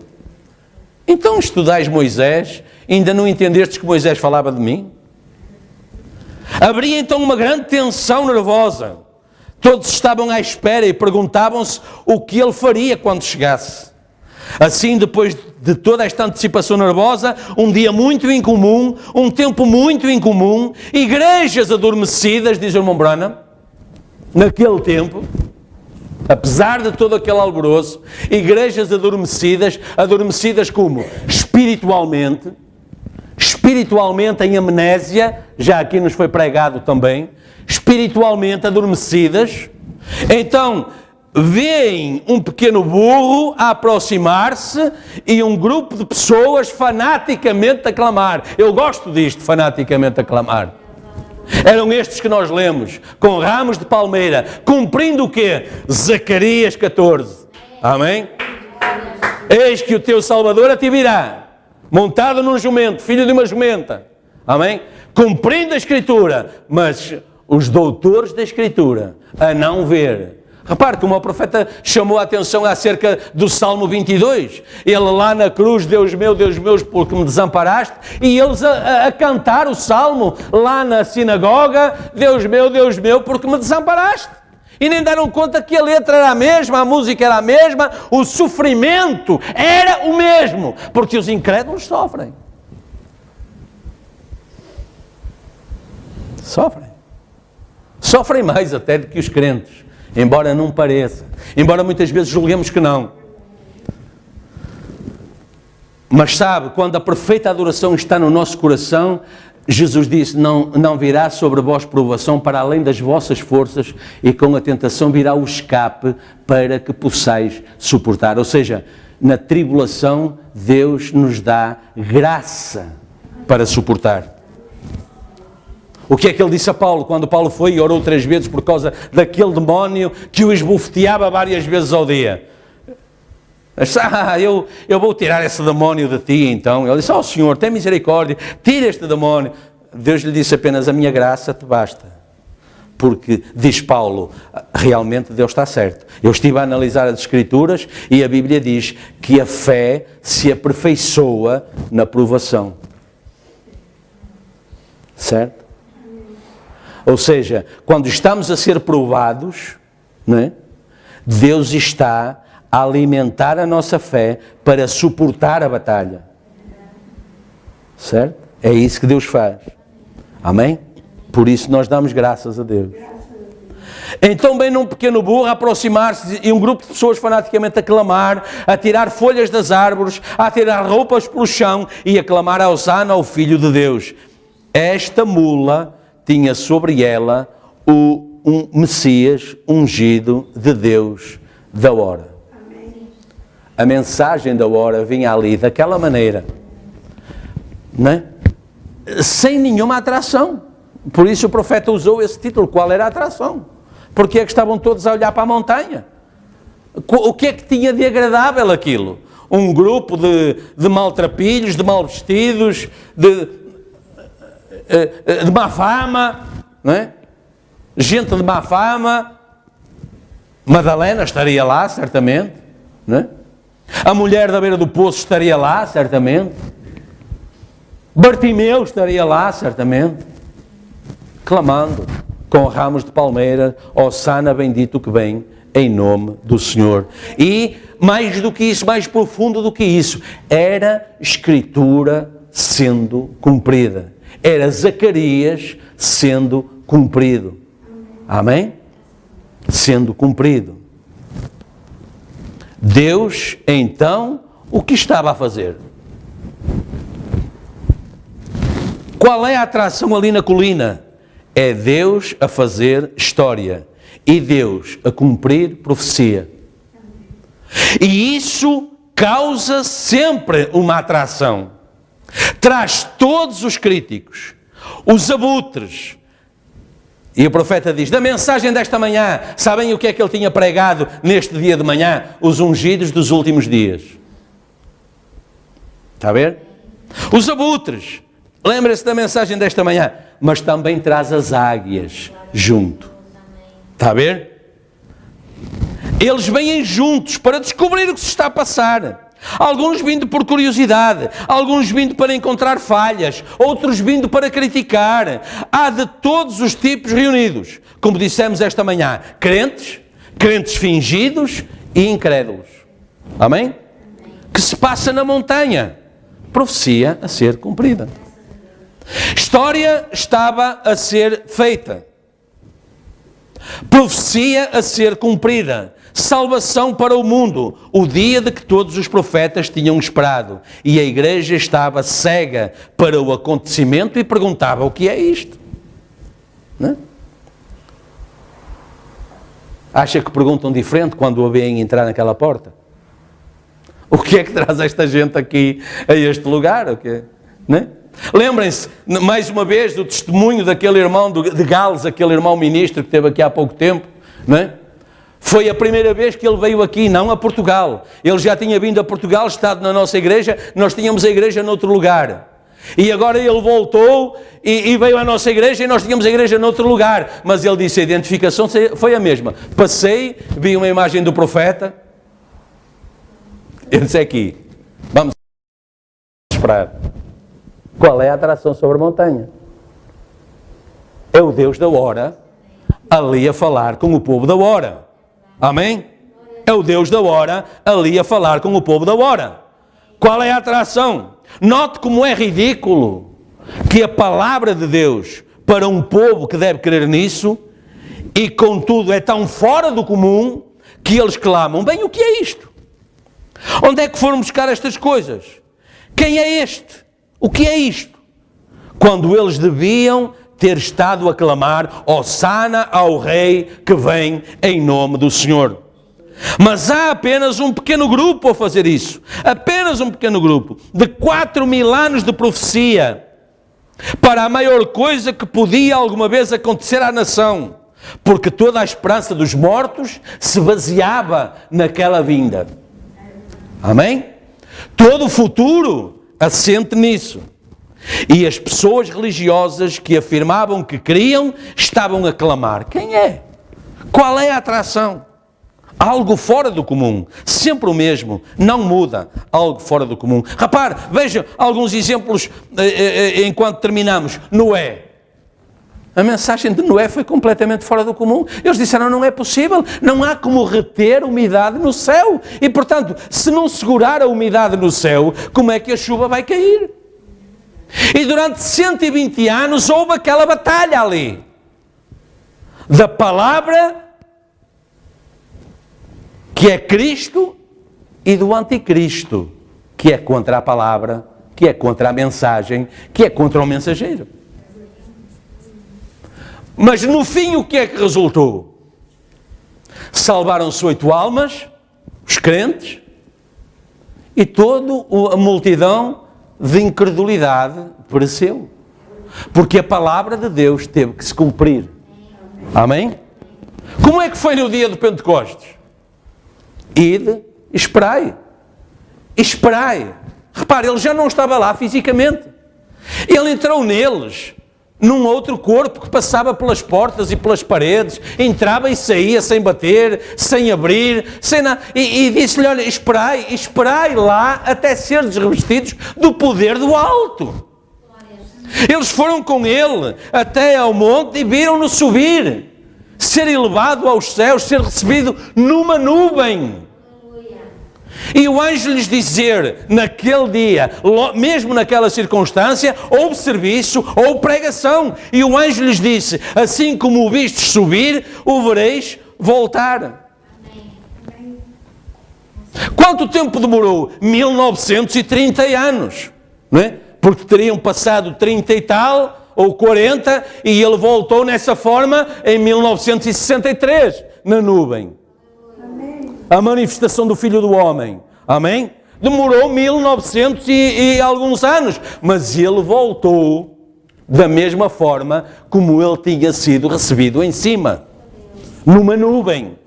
Speaker 1: Então estudais Moisés, ainda não entendestes que Moisés falava de mim? Haveria então uma grande tensão nervosa. Todos estavam à espera e perguntavam-se o que ele faria quando chegasse. Assim, depois de toda esta antecipação nervosa, um dia muito incomum, um tempo muito incomum, igrejas adormecidas, diz o irmão Branham, naquele tempo, apesar de todo aquele alvoroço, igrejas adormecidas como? Espiritualmente em amnésia, já aqui nos foi pregado também, espiritualmente adormecidas. Então, veem um pequeno burro a aproximar-se e um grupo de pessoas fanaticamente a clamar. Eu gosto disto, fanaticamente a clamar. Eram estes que nós lemos, com ramos de palmeira, cumprindo o quê? Zacarias 14. Amém? Eis que o teu Salvador a ti virá, montado num jumento, filho de uma jumenta. Amém? Cumprindo a Escritura, mas os doutores da Escritura a não ver. Repare como o profeta chamou a atenção acerca do Salmo 22. Ele lá na cruz, Deus meu, porque me desamparaste. E eles a cantar o Salmo lá na sinagoga, Deus meu, porque me desamparaste. E nem deram conta que a letra era a mesma, a música era a mesma, o sofrimento era o mesmo. Porque os incrédulos sofrem. Sofrem mais até do que os crentes. Embora não pareça, embora muitas vezes julguemos que não. Mas sabe, quando a perfeita adoração está no nosso coração, Jesus disse, não virá sobre vós provação para além das vossas forças, e com a tentação virá o escape para que possais suportar. Ou seja, na tribulação Deus nos dá graça para suportar. O que é que ele disse a Paulo, quando Paulo foi e orou 3 vezes por causa daquele demónio que o esbofeteava várias vezes ao dia? Eu vou tirar esse demónio de ti, então. Ele disse, Senhor, tem misericórdia, tira este demónio. Deus lhe disse apenas, a minha graça te basta. Porque, diz Paulo, realmente Deus está certo. Eu estive a analisar as Escrituras e a Bíblia diz que a fé se aperfeiçoa na provação. Certo? Ou seja, quando estamos a ser provados, não é? Deus está a alimentar a nossa fé para suportar a batalha. Certo? É isso que Deus faz. Amém? Por isso nós damos graças a Deus. Então vem num pequeno burro a aproximar-se e um grupo de pessoas fanaticamente a clamar, a tirar folhas das árvores, a tirar roupas pelo chão e a clamar a Hosana, ao Filho de Deus. Esta mula tinha sobre ela um Messias ungido de Deus da hora. A mensagem da hora vinha ali daquela maneira, não é? Sem nenhuma atração. Por isso o profeta usou esse título. Qual era a atração? Porque é que estavam todos a olhar para a montanha? O que é que tinha de agradável aquilo? Um grupo de maltrapilhos, de mal vestidos, de má fama, não é? Gente de má fama. Madalena estaria lá, certamente, não é? A mulher da beira do poço estaria lá, certamente. Bartimeu estaria lá, certamente, clamando com ramos de palmeira, Hosana bendito que vem em nome do Senhor. E mais do que isso, mais profundo do que isso, era Escritura sendo cumprida. Era Zacarias sendo cumprido. Amém? Sendo cumprido. Deus, então, o que estava a fazer? Qual é a atração ali na colina? É Deus a fazer história e Deus a cumprir profecia. E isso causa sempre uma atração. Traz todos os críticos, os abutres. E o profeta diz, da mensagem desta manhã, sabem o que é que ele tinha pregado neste dia de manhã? Os ungidos dos últimos dias. Está a ver? Os abutres. Lembra-se da mensagem desta manhã, mas também traz as águias junto. Está a ver? Eles vêm juntos para descobrir o que se está a passar. Alguns vindo por curiosidade, alguns vindo para encontrar falhas, outros vindo para criticar. Há de todos os tipos reunidos. Como dissemos esta manhã, crentes, crentes fingidos e incrédulos. Amém? Que se passa na montanha. Profecia a ser cumprida. História estava a ser feita. Profecia a ser cumprida. Salvação para o mundo. O dia de que todos os profetas tinham esperado. E a igreja estava cega para o acontecimento e perguntava, o que é isto? Não é? Acha que perguntam diferente quando a veem entrar naquela porta? O que é que traz esta gente aqui a este lugar? O quê? Né? Lembrem-se, mais uma vez, do testemunho daquele irmão de Gales, aquele irmão ministro que esteve aqui há pouco tempo, né? Foi a primeira vez que ele veio aqui, não a Portugal. Ele já tinha vindo a Portugal, estado na nossa igreja, nós tínhamos a igreja noutro lugar. E agora ele voltou e veio à nossa igreja e nós tínhamos a igreja noutro lugar. Mas ele disse, a identificação foi a mesma. Passei, vi uma imagem do profeta. Ele disse aqui, vamos esperar. Qual é a atração sobre a montanha? É o Deus da hora ali a falar com o povo da hora. Amém? É o Deus da hora ali a falar com o povo da hora. Qual é a atração? Note como é ridículo que a palavra de Deus para um povo que deve crer nisso e contudo é tão fora do comum que eles clamam, bem, o que é isto? Onde é que foram buscar estas coisas? Quem é este? O que é isto? Quando eles deviam ter estado a clamar, Hossana ao Rei que vem em nome do Senhor. Mas há apenas um pequeno grupo a fazer isso. Apenas um pequeno grupo. De 4.000 anos de profecia. Para a maior coisa que podia alguma vez acontecer à nação. Porque toda a esperança dos mortos se baseava naquela vinda. Amém? Todo o futuro assente nisso. E as pessoas religiosas que afirmavam que criam, estavam a clamar. Quem é? Qual é a atração? Algo fora do comum. Sempre o mesmo. Não muda. Algo fora do comum. Repare, veja alguns exemplos enquanto terminamos. Noé. A mensagem de Noé foi completamente fora do comum. Eles disseram, não é possível, não há como reter umidade no céu. E, portanto, se não segurar a umidade no céu, como é que a chuva vai cair? E durante 120 anos houve aquela batalha ali. Da palavra, que é Cristo, e do anticristo, que é contra a palavra, que é contra a mensagem, que é contra o mensageiro. Mas no fim o que é que resultou? Salvaram-se 8 almas, os crentes, e toda a multidão de incredulidade pereceu. Porque a palavra de Deus teve que se cumprir. Amém? Como é que foi no dia do Pentecostes? Ide, esperai. Esperai. Repare, ele já não estava lá fisicamente. Ele entrou neles, num outro corpo que passava pelas portas e pelas paredes, entrava e saía sem bater, sem abrir, sem nada, e disse-lhe, olha, esperai lá até seres revestidos do poder do alto. Eles foram com ele até ao monte e viram-no subir, ser elevado aos céus, ser recebido numa nuvem. E o anjo lhes dizer, naquele dia, mesmo naquela circunstância, houve serviço, houve pregação. E o anjo lhes disse, assim como o vistes subir, o vereis voltar. Amém. Quanto tempo demorou? 1930 anos. Não é? Porque teriam passado 30 e tal, ou 40, e ele voltou nessa forma em 1963, na nuvem. A manifestação do Filho do Homem. Amém? Demorou 1900 e alguns anos. Mas ele voltou da mesma forma como ele tinha sido recebido em cima. Numa nuvem.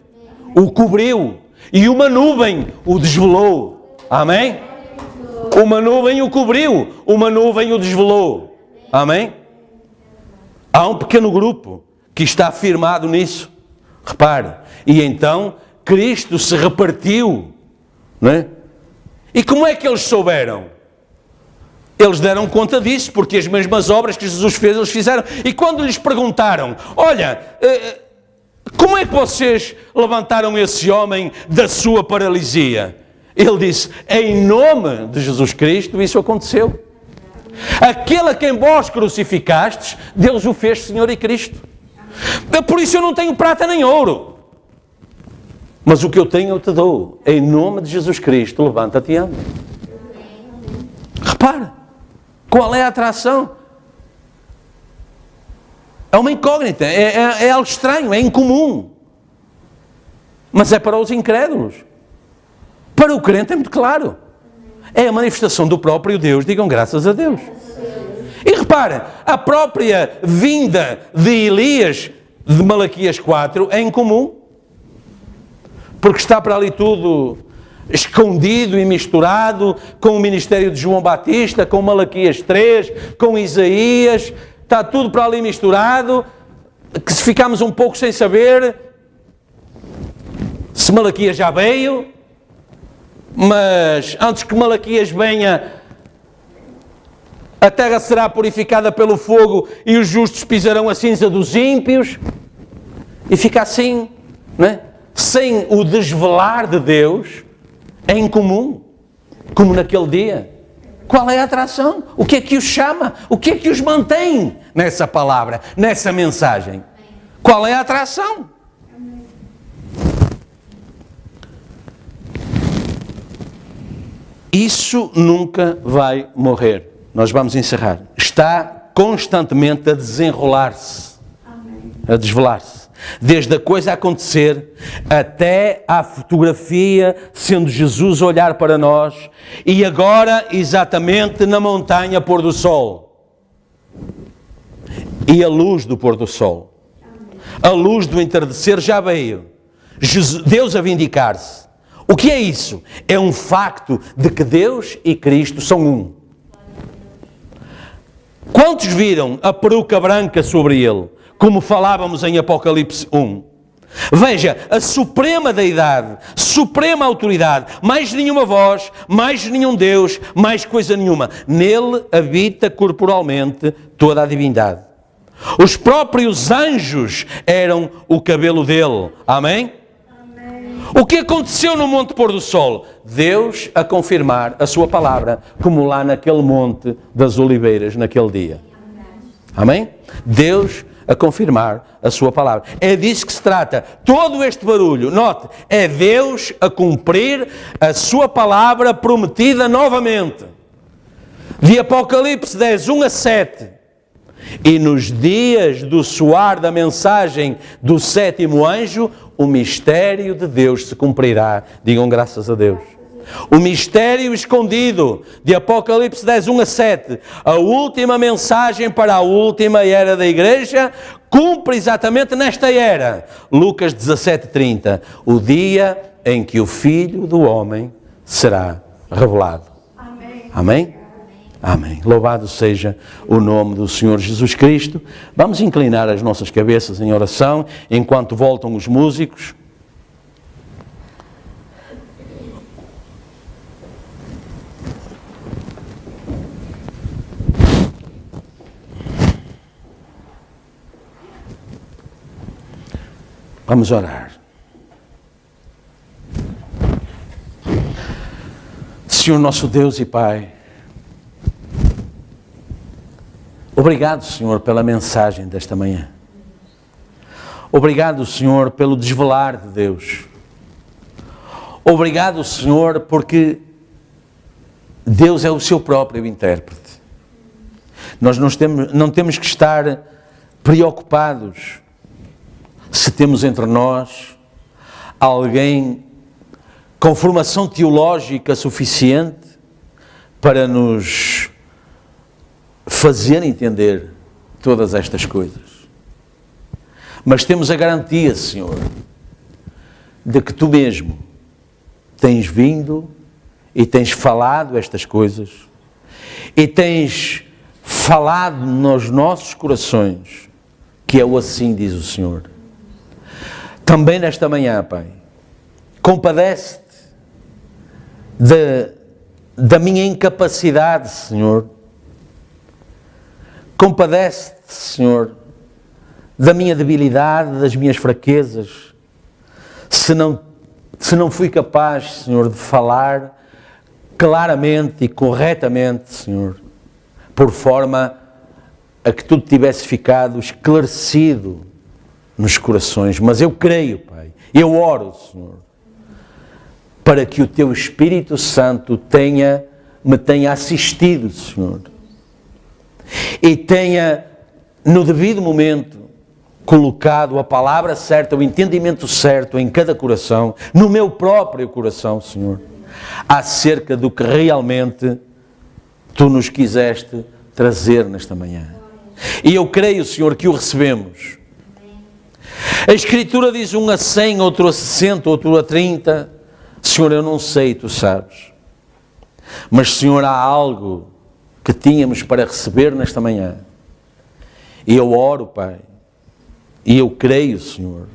Speaker 1: O cobriu. E uma nuvem o desvelou. Amém? Uma nuvem o cobriu. Uma nuvem o desvelou. Amém? Há um pequeno grupo que está firmado nisso. Repare. E então Cristo se repartiu, não é? E como é que eles souberam? Eles deram conta disso, porque as mesmas obras que Jesus fez, eles fizeram. E quando lhes perguntaram, olha, como é que vocês levantaram esse homem da sua paralisia? Ele disse, em nome de Jesus Cristo, isso aconteceu. Aquele a quem vós crucificastes, Deus o fez Senhor e Cristo. Por isso eu não tenho prata nem ouro. Mas o que eu tenho eu te dou. Em nome de Jesus Cristo, levanta-te e anda. Repara. Qual é a atração? É uma incógnita. É algo estranho. É incomum. mas é para os incrédulos. Para o crente é muito claro. É a manifestação do próprio Deus, digam graças a Deus. E repare, a própria vinda de Elias, de Malaquias 4, é incomum. Porque está para ali tudo escondido e misturado com o ministério de João Batista, com Malaquias 3, com Isaías, está tudo para ali misturado, que se ficamos um pouco sem saber se Malaquias já veio, mas antes que Malaquias venha, a terra será purificada pelo fogo e os justos pisarão a cinza dos ímpios, e fica assim, não é? Sem o desvelar de Deus, é incomum, como naquele dia. Qual é a atração? O que é que os chama? O que é que os mantém nessa palavra, nessa mensagem? Qual é a atração? Isso nunca vai morrer. Nós vamos encerrar. Está constantemente a desenrolar-se, a desvelar-se. Desde a coisa acontecer até à fotografia, sendo Jesus a olhar para nós, e agora exatamente na montanha pôr do sol. E a luz do pôr do sol. A luz do entardecer já veio. Deus a vindicar-se. O que é isso? É um facto de que Deus e Cristo são um. Quantos viram a peruca branca sobre ele? Como falávamos em Apocalipse 1. Veja, a suprema deidade, suprema autoridade, mais nenhuma voz, mais nenhum Deus, mais coisa nenhuma. Nele habita corporalmente toda a divindade. Os próprios anjos eram o cabelo dele. Amém? O que aconteceu no Monte Pôr do Sol? Deus a confirmar a sua palavra, como lá naquele Monte das Oliveiras, naquele dia. Amém? Deus a confirmar a sua palavra. É disso que se trata. Todo este barulho, note, é Deus a cumprir a sua palavra prometida novamente. De Apocalipse 10, 1 a 7. E nos dias do soar da mensagem do sétimo anjo, o mistério de Deus se cumprirá. Digam graças a Deus. O mistério escondido de Apocalipse 10, 1 a 7, a última mensagem para a última era da igreja, cumpre exatamente nesta era. Lucas 17, 30, o dia em que o Filho do Homem será revelado. Amém? Amém? Amém. Louvado seja o nome do Senhor Jesus Cristo. Vamos inclinar as nossas cabeças em oração enquanto voltam os músicos. Vamos orar. Senhor nosso Deus e Pai, obrigado, Senhor, pela mensagem desta manhã. Obrigado, Senhor, pelo desvelar de Deus. Obrigado, Senhor, porque Deus é o seu próprio intérprete. Nós não temos que estar preocupados se temos entre nós alguém com formação teológica suficiente para nos fazer entender todas estas coisas. Mas temos a garantia, Senhor, de que Tu mesmo tens vindo e tens falado estas coisas e tens falado nos nossos corações, que é o assim diz o Senhor. Também nesta manhã, Pai, compadece-te da minha incapacidade, Senhor. Compadece-te, Senhor, da minha debilidade, das minhas fraquezas. Se não fui capaz, Senhor, de falar claramente e corretamente, Senhor, por forma a que tudo tivesse ficado esclarecido nos corações. Mas eu creio, Pai, eu oro, Senhor, para que o Teu Espírito Santo me tenha assistido, Senhor, e tenha, no devido momento, colocado a palavra certa, o entendimento certo em cada coração, no meu próprio coração, Senhor, acerca do que realmente Tu nos quiseste trazer nesta manhã. E eu creio, Senhor, que o recebemos. A Escritura diz um a 100, outro a 60, outro a 30. Senhor, eu não sei, Tu sabes. Mas, Senhor, há algo que tínhamos para receber nesta manhã. E eu oro, Pai, e eu creio, Senhor,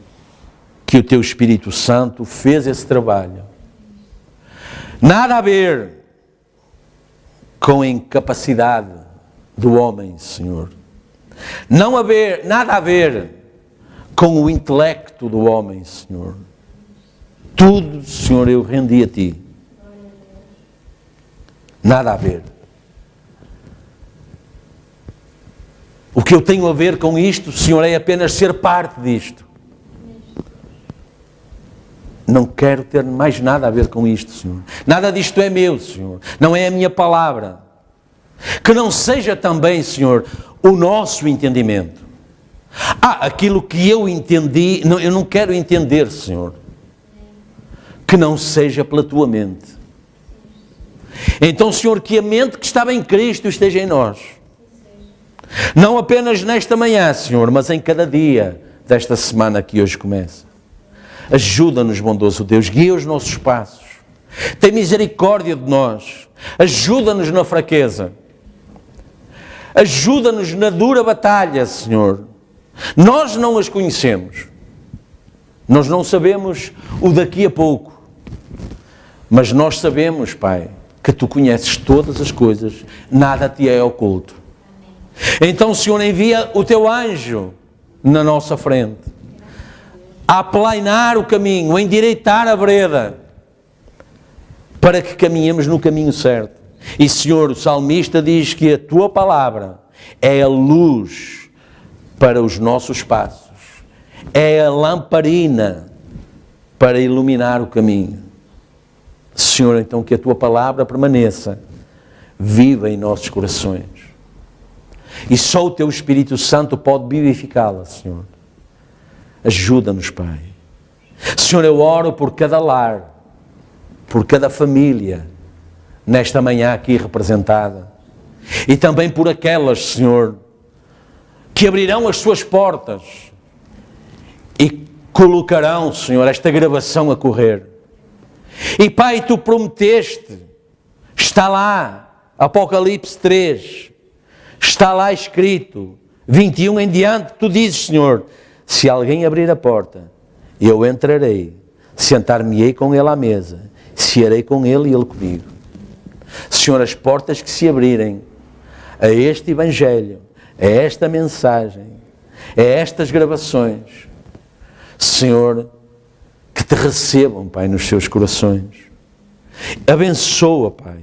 Speaker 1: que o Teu Espírito Santo fez esse trabalho. Nada a ver com a incapacidade do homem, Senhor. Nada a ver com o intelecto do homem, Senhor. Tudo, Senhor, eu rendi a Ti. Nada a ver. O que eu tenho a ver com isto, Senhor, é apenas ser parte disto. Não quero ter mais nada a ver com isto, Senhor. Nada disto é meu, Senhor. Não é a minha palavra. Que não seja também, Senhor, o nosso entendimento. Aquilo que eu entendi, eu não quero entender, Senhor. Que não seja pela Tua mente. Então, Senhor, que a mente que estava em Cristo esteja em nós. Não apenas nesta manhã, Senhor, mas em cada dia desta semana que hoje começa. Ajuda-nos, bondoso Deus, guia os nossos passos. Tem misericórdia de nós. Ajuda-nos na fraqueza. Ajuda-nos na dura batalha, Senhor. Nós não as conhecemos. Nós não sabemos o daqui a pouco. Mas nós sabemos, Pai, que Tu conheces todas as coisas. Nada Te é oculto. Então, Senhor, envia o Teu anjo na nossa frente, a aplainar o caminho, a endireitar a vereda, para que caminhemos no caminho certo. E, Senhor, o salmista diz que a Tua palavra é a luz para os nossos passos, é a lamparina para iluminar o caminho. Senhor, então que a Tua palavra permaneça viva em nossos corações. E só o Teu Espírito Santo pode vivificá-la, Senhor. Ajuda-nos, Pai. Senhor, eu oro por cada lar, por cada família, nesta manhã aqui representada. E também por aquelas, Senhor, que abrirão as suas portas e colocarão, Senhor, esta gravação a correr. E, Pai, Tu prometeste, está lá, Apocalipse 3, está lá escrito, 21 em diante, Tu dizes, Senhor, se alguém abrir a porta, eu entrarei, sentar-me-ei com ele à mesa, cearei com ele e ele comigo. Senhor, as portas que se abrirem a este Evangelho, a esta mensagem, a estas gravações, Senhor, que Te recebam, Pai, nos seus corações. Abençoa, Pai.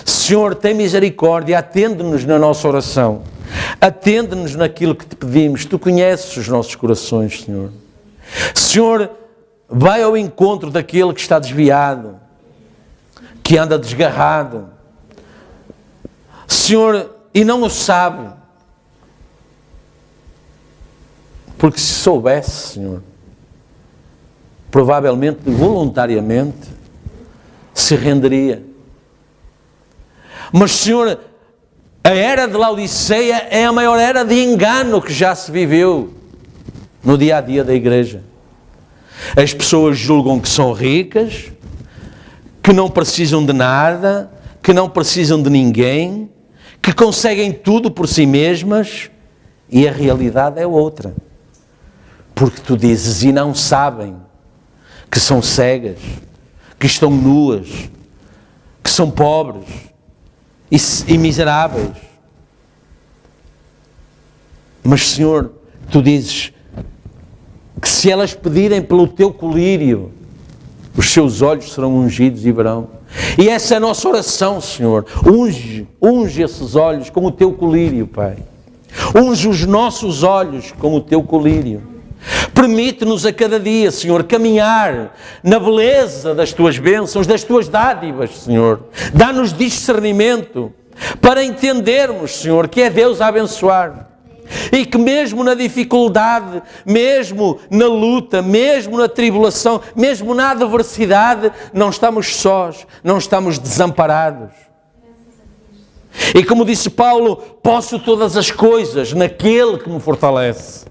Speaker 1: Senhor, tem misericórdia, atende-nos na nossa oração. Atende-nos naquilo que Te pedimos. Tu conheces os nossos corações, Senhor. Senhor, vai ao encontro daquele que está desviado, que anda desgarrado. Senhor, e não o sabe. Porque se soubesse, Senhor, provavelmente, voluntariamente, se renderia. Mas, Senhor, a era de Laodiceia é a maior era de engano que já se viveu no dia a dia da igreja. As pessoas julgam que são ricas, que não precisam de nada, que não precisam de ninguém, que conseguem tudo por si mesmas, e a realidade é outra. Porque Tu dizes, e não sabem, que são cegas, que estão nuas, que são pobres e miseráveis. Mas, Senhor, Tu dizes que se elas pedirem pelo Teu colírio, os seus olhos serão ungidos e verão. E essa é a nossa oração, Senhor. Unge esses olhos com o Teu colírio, Pai. Unge os nossos olhos com o Teu colírio. Permite-nos a cada dia, Senhor, caminhar na beleza das Tuas bênçãos, das Tuas dádivas, Senhor. Dá-nos discernimento para entendermos, Senhor, que é Deus a abençoar. E que mesmo na dificuldade, mesmo na luta, mesmo na tribulação, mesmo na adversidade, não estamos sós, não estamos desamparados. E como disse Paulo, posso todas as coisas naquele que me fortalece.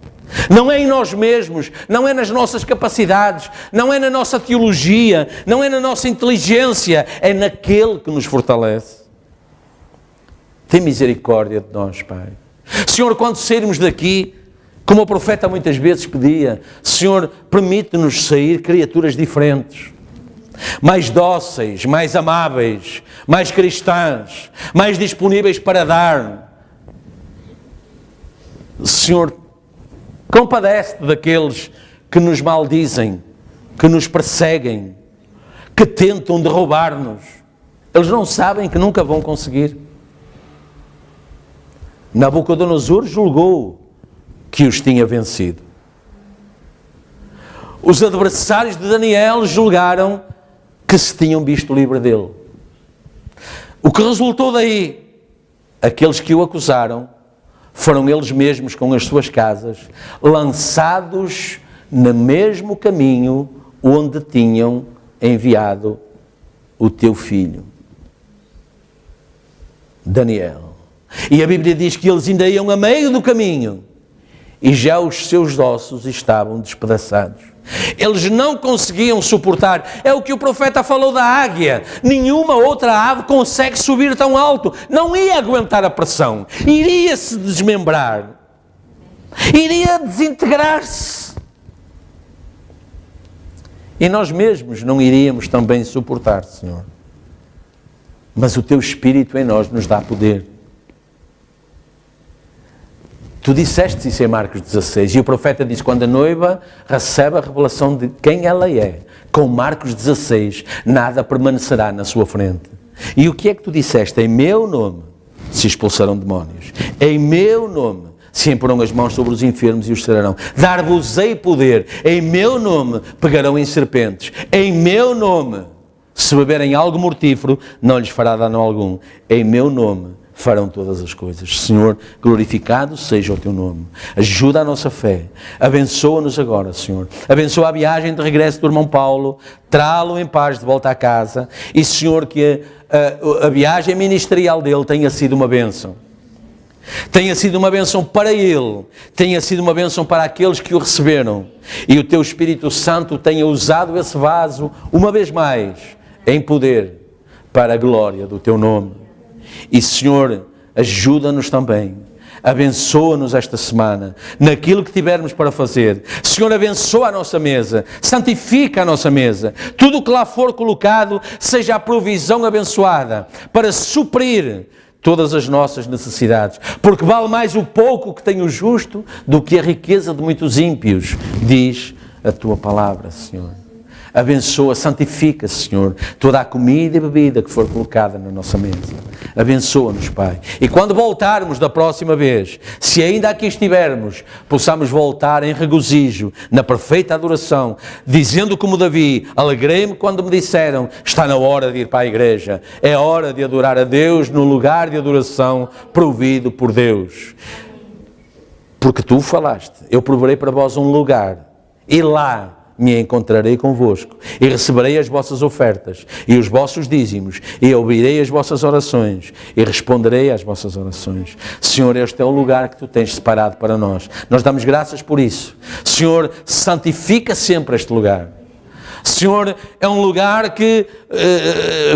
Speaker 1: Não é em nós mesmos, não é nas nossas capacidades, não é na nossa teologia, não é na nossa inteligência, é naquele que nos fortalece. Tem misericórdia de nós, Pai. Senhor, quando sairmos daqui, como o profeta muitas vezes pedia, Senhor, permite-nos sair criaturas diferentes, mais dóceis, mais amáveis, mais cristãs, mais disponíveis para dar. Senhor, compadece-te daqueles que nos maldizem, que nos perseguem, que tentam derrubar-nos. Eles não sabem que nunca vão conseguir. Nabucodonosor julgou que os tinha vencido. Os adversários de Daniel julgaram que se tinham visto livre dele. O que resultou daí? Aqueles que o acusaram foram eles mesmos com as suas casas lançados no mesmo caminho onde tinham enviado o teu filho, Daniel. E a Bíblia diz que eles ainda iam a meio do caminho e já os seus ossos estavam despedaçados. Eles não conseguiam suportar. É o que o profeta falou da águia. Nenhuma outra ave consegue subir tão alto. Não ia aguentar a pressão. Iria se desmembrar. Iria desintegrar-se. E nós mesmos não iríamos também suportar, Senhor. Mas o Teu Espírito em nós nos dá poder. Tu disseste isso em Marcos 16, e o profeta diz, quando a noiva recebe a revelação de quem ela é, com Marcos 16, nada permanecerá na sua frente. E o que é que tu disseste? Em meu nome se expulsarão demónios. Em meu nome se imporão as mãos sobre os enfermos e os sararão. Dar-vos-ei poder. Em meu nome pegarão em serpentes. Em meu nome, se beberem algo mortífero, não lhes fará dano algum. Em meu nome farão todas as coisas. Senhor, glorificado seja o Teu nome. Ajuda a nossa fé. Abençoa-nos agora, Senhor. Abençoa a viagem de regresso do irmão Paulo. Trá-lo em paz de volta à casa. E, Senhor, que a viagem ministerial dele tenha sido uma bênção. Tenha sido uma bênção para ele. Tenha sido uma bênção para aqueles que o receberam. E o Teu Espírito Santo tenha usado esse vaso, uma vez mais, em poder, para a glória do Teu nome. E, Senhor, ajuda-nos também, abençoa-nos esta semana, naquilo que tivermos para fazer. Senhor, abençoa a nossa mesa, santifica a nossa mesa. Tudo o que lá for colocado, seja a provisão abençoada, para suprir todas as nossas necessidades. Porque vale mais o pouco que tem o justo, do que a riqueza de muitos ímpios, diz a Tua palavra, Senhor. Abençoa, santifica, Senhor, toda a comida e bebida que for colocada na nossa mesa. Abençoa-nos, Pai. E quando voltarmos da próxima vez, se ainda aqui estivermos, possamos voltar em regozijo, na perfeita adoração, dizendo como Davi, alegrei-me quando me disseram, está na hora de ir para a igreja. É hora de adorar a Deus no lugar de adoração provido por Deus. Porque Tu falaste, eu proverei para vós um lugar, e lá me encontrarei convosco, e receberei as vossas ofertas, e os vossos dízimos, e ouvirei as vossas orações, e responderei às vossas orações. Senhor, este é o lugar que Tu tens separado para nós. Nós damos graças por isso. Senhor, santifica sempre este lugar. Senhor, é um lugar que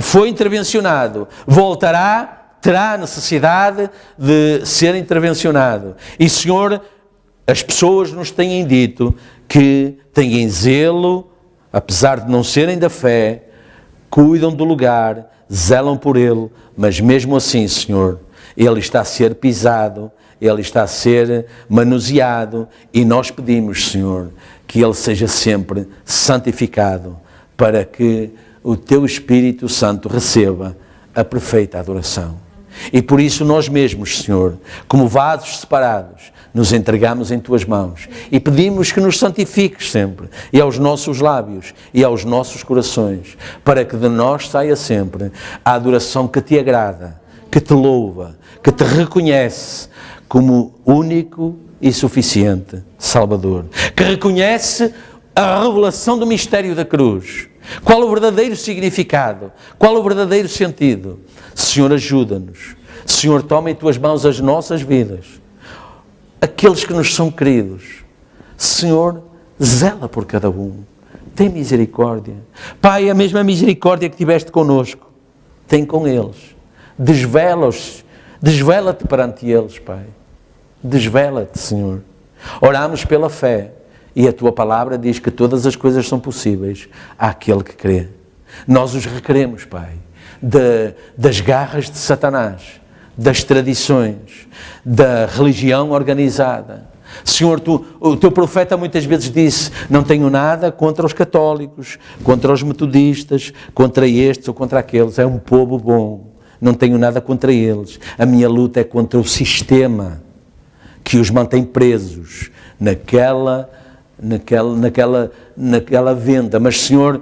Speaker 1: foi intervencionado, voltará, terá necessidade de ser intervencionado. E, Senhor, as pessoas nos têm dito que têm zelo, apesar de não serem da fé, cuidam do lugar, zelam por ele, mas mesmo assim, Senhor, ele está a ser pisado, ele está a ser manuseado, e nós pedimos, Senhor, que ele seja sempre santificado, para que o Teu Espírito Santo receba a perfeita adoração. E por isso nós mesmos, Senhor, como vasos separados, nos entregamos em Tuas mãos e pedimos que nos santifiques sempre, e aos nossos lábios e aos nossos corações, para que de nós saia sempre a adoração que Te agrada, que Te louva, que Te reconhece como único e suficiente Salvador, que reconhece a revelação do mistério da cruz. Qual o verdadeiro significado? Qual o verdadeiro sentido? Senhor, ajuda-nos. Senhor, toma em tuas mãos as nossas vidas, aqueles que nos são queridos. Senhor, zela por cada um. Tem misericórdia. Pai, a mesma misericórdia que tiveste connosco, tem com eles. Desvela-os. Desvela-te perante eles, Pai. Desvela-te, Senhor. Oramos pela fé. E a tua palavra diz que todas as coisas são possíveis àquele que crê. Nós os requeremos, Pai, das garras de Satanás, das tradições, da religião organizada. Senhor, o teu profeta muitas vezes disse: não tenho nada contra os católicos, contra os metodistas, contra estes ou contra aqueles. É um povo bom. Não tenho nada contra eles. A minha luta é contra o sistema que os mantém presos naquela venda. Mas, Senhor,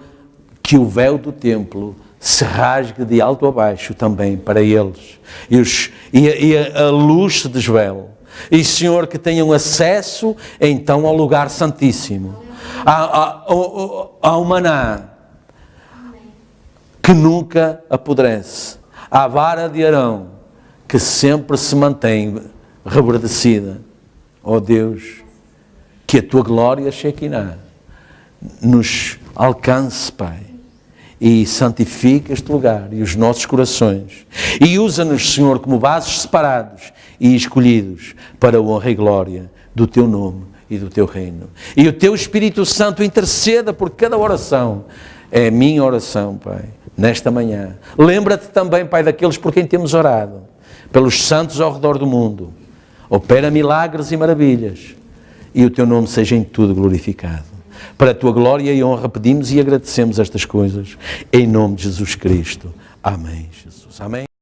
Speaker 1: que o véu do templo se rasgue de alto a baixo também para eles. E a luz se desvele. E, Senhor, que tenham acesso então ao lugar santíssimo. Ao maná que nunca apodrece. À vara de Arão que sempre se mantém reverdecida. Ó Deus, que a tua glória, Shekinah, nos alcance, Pai, e santifica este lugar e os nossos corações. E usa-nos, Senhor, como vasos separados e escolhidos para a honra e glória do teu nome e do teu reino. E o teu Espírito Santo interceda por cada oração. É a minha oração, Pai, nesta manhã. Lembra-te também, Pai, daqueles por quem temos orado, pelos santos ao redor do mundo. Opera milagres e maravilhas. E o teu nome seja em tudo glorificado. Para a tua glória e honra pedimos e agradecemos estas coisas. Em nome de Jesus Cristo. Amém, Jesus. Amém.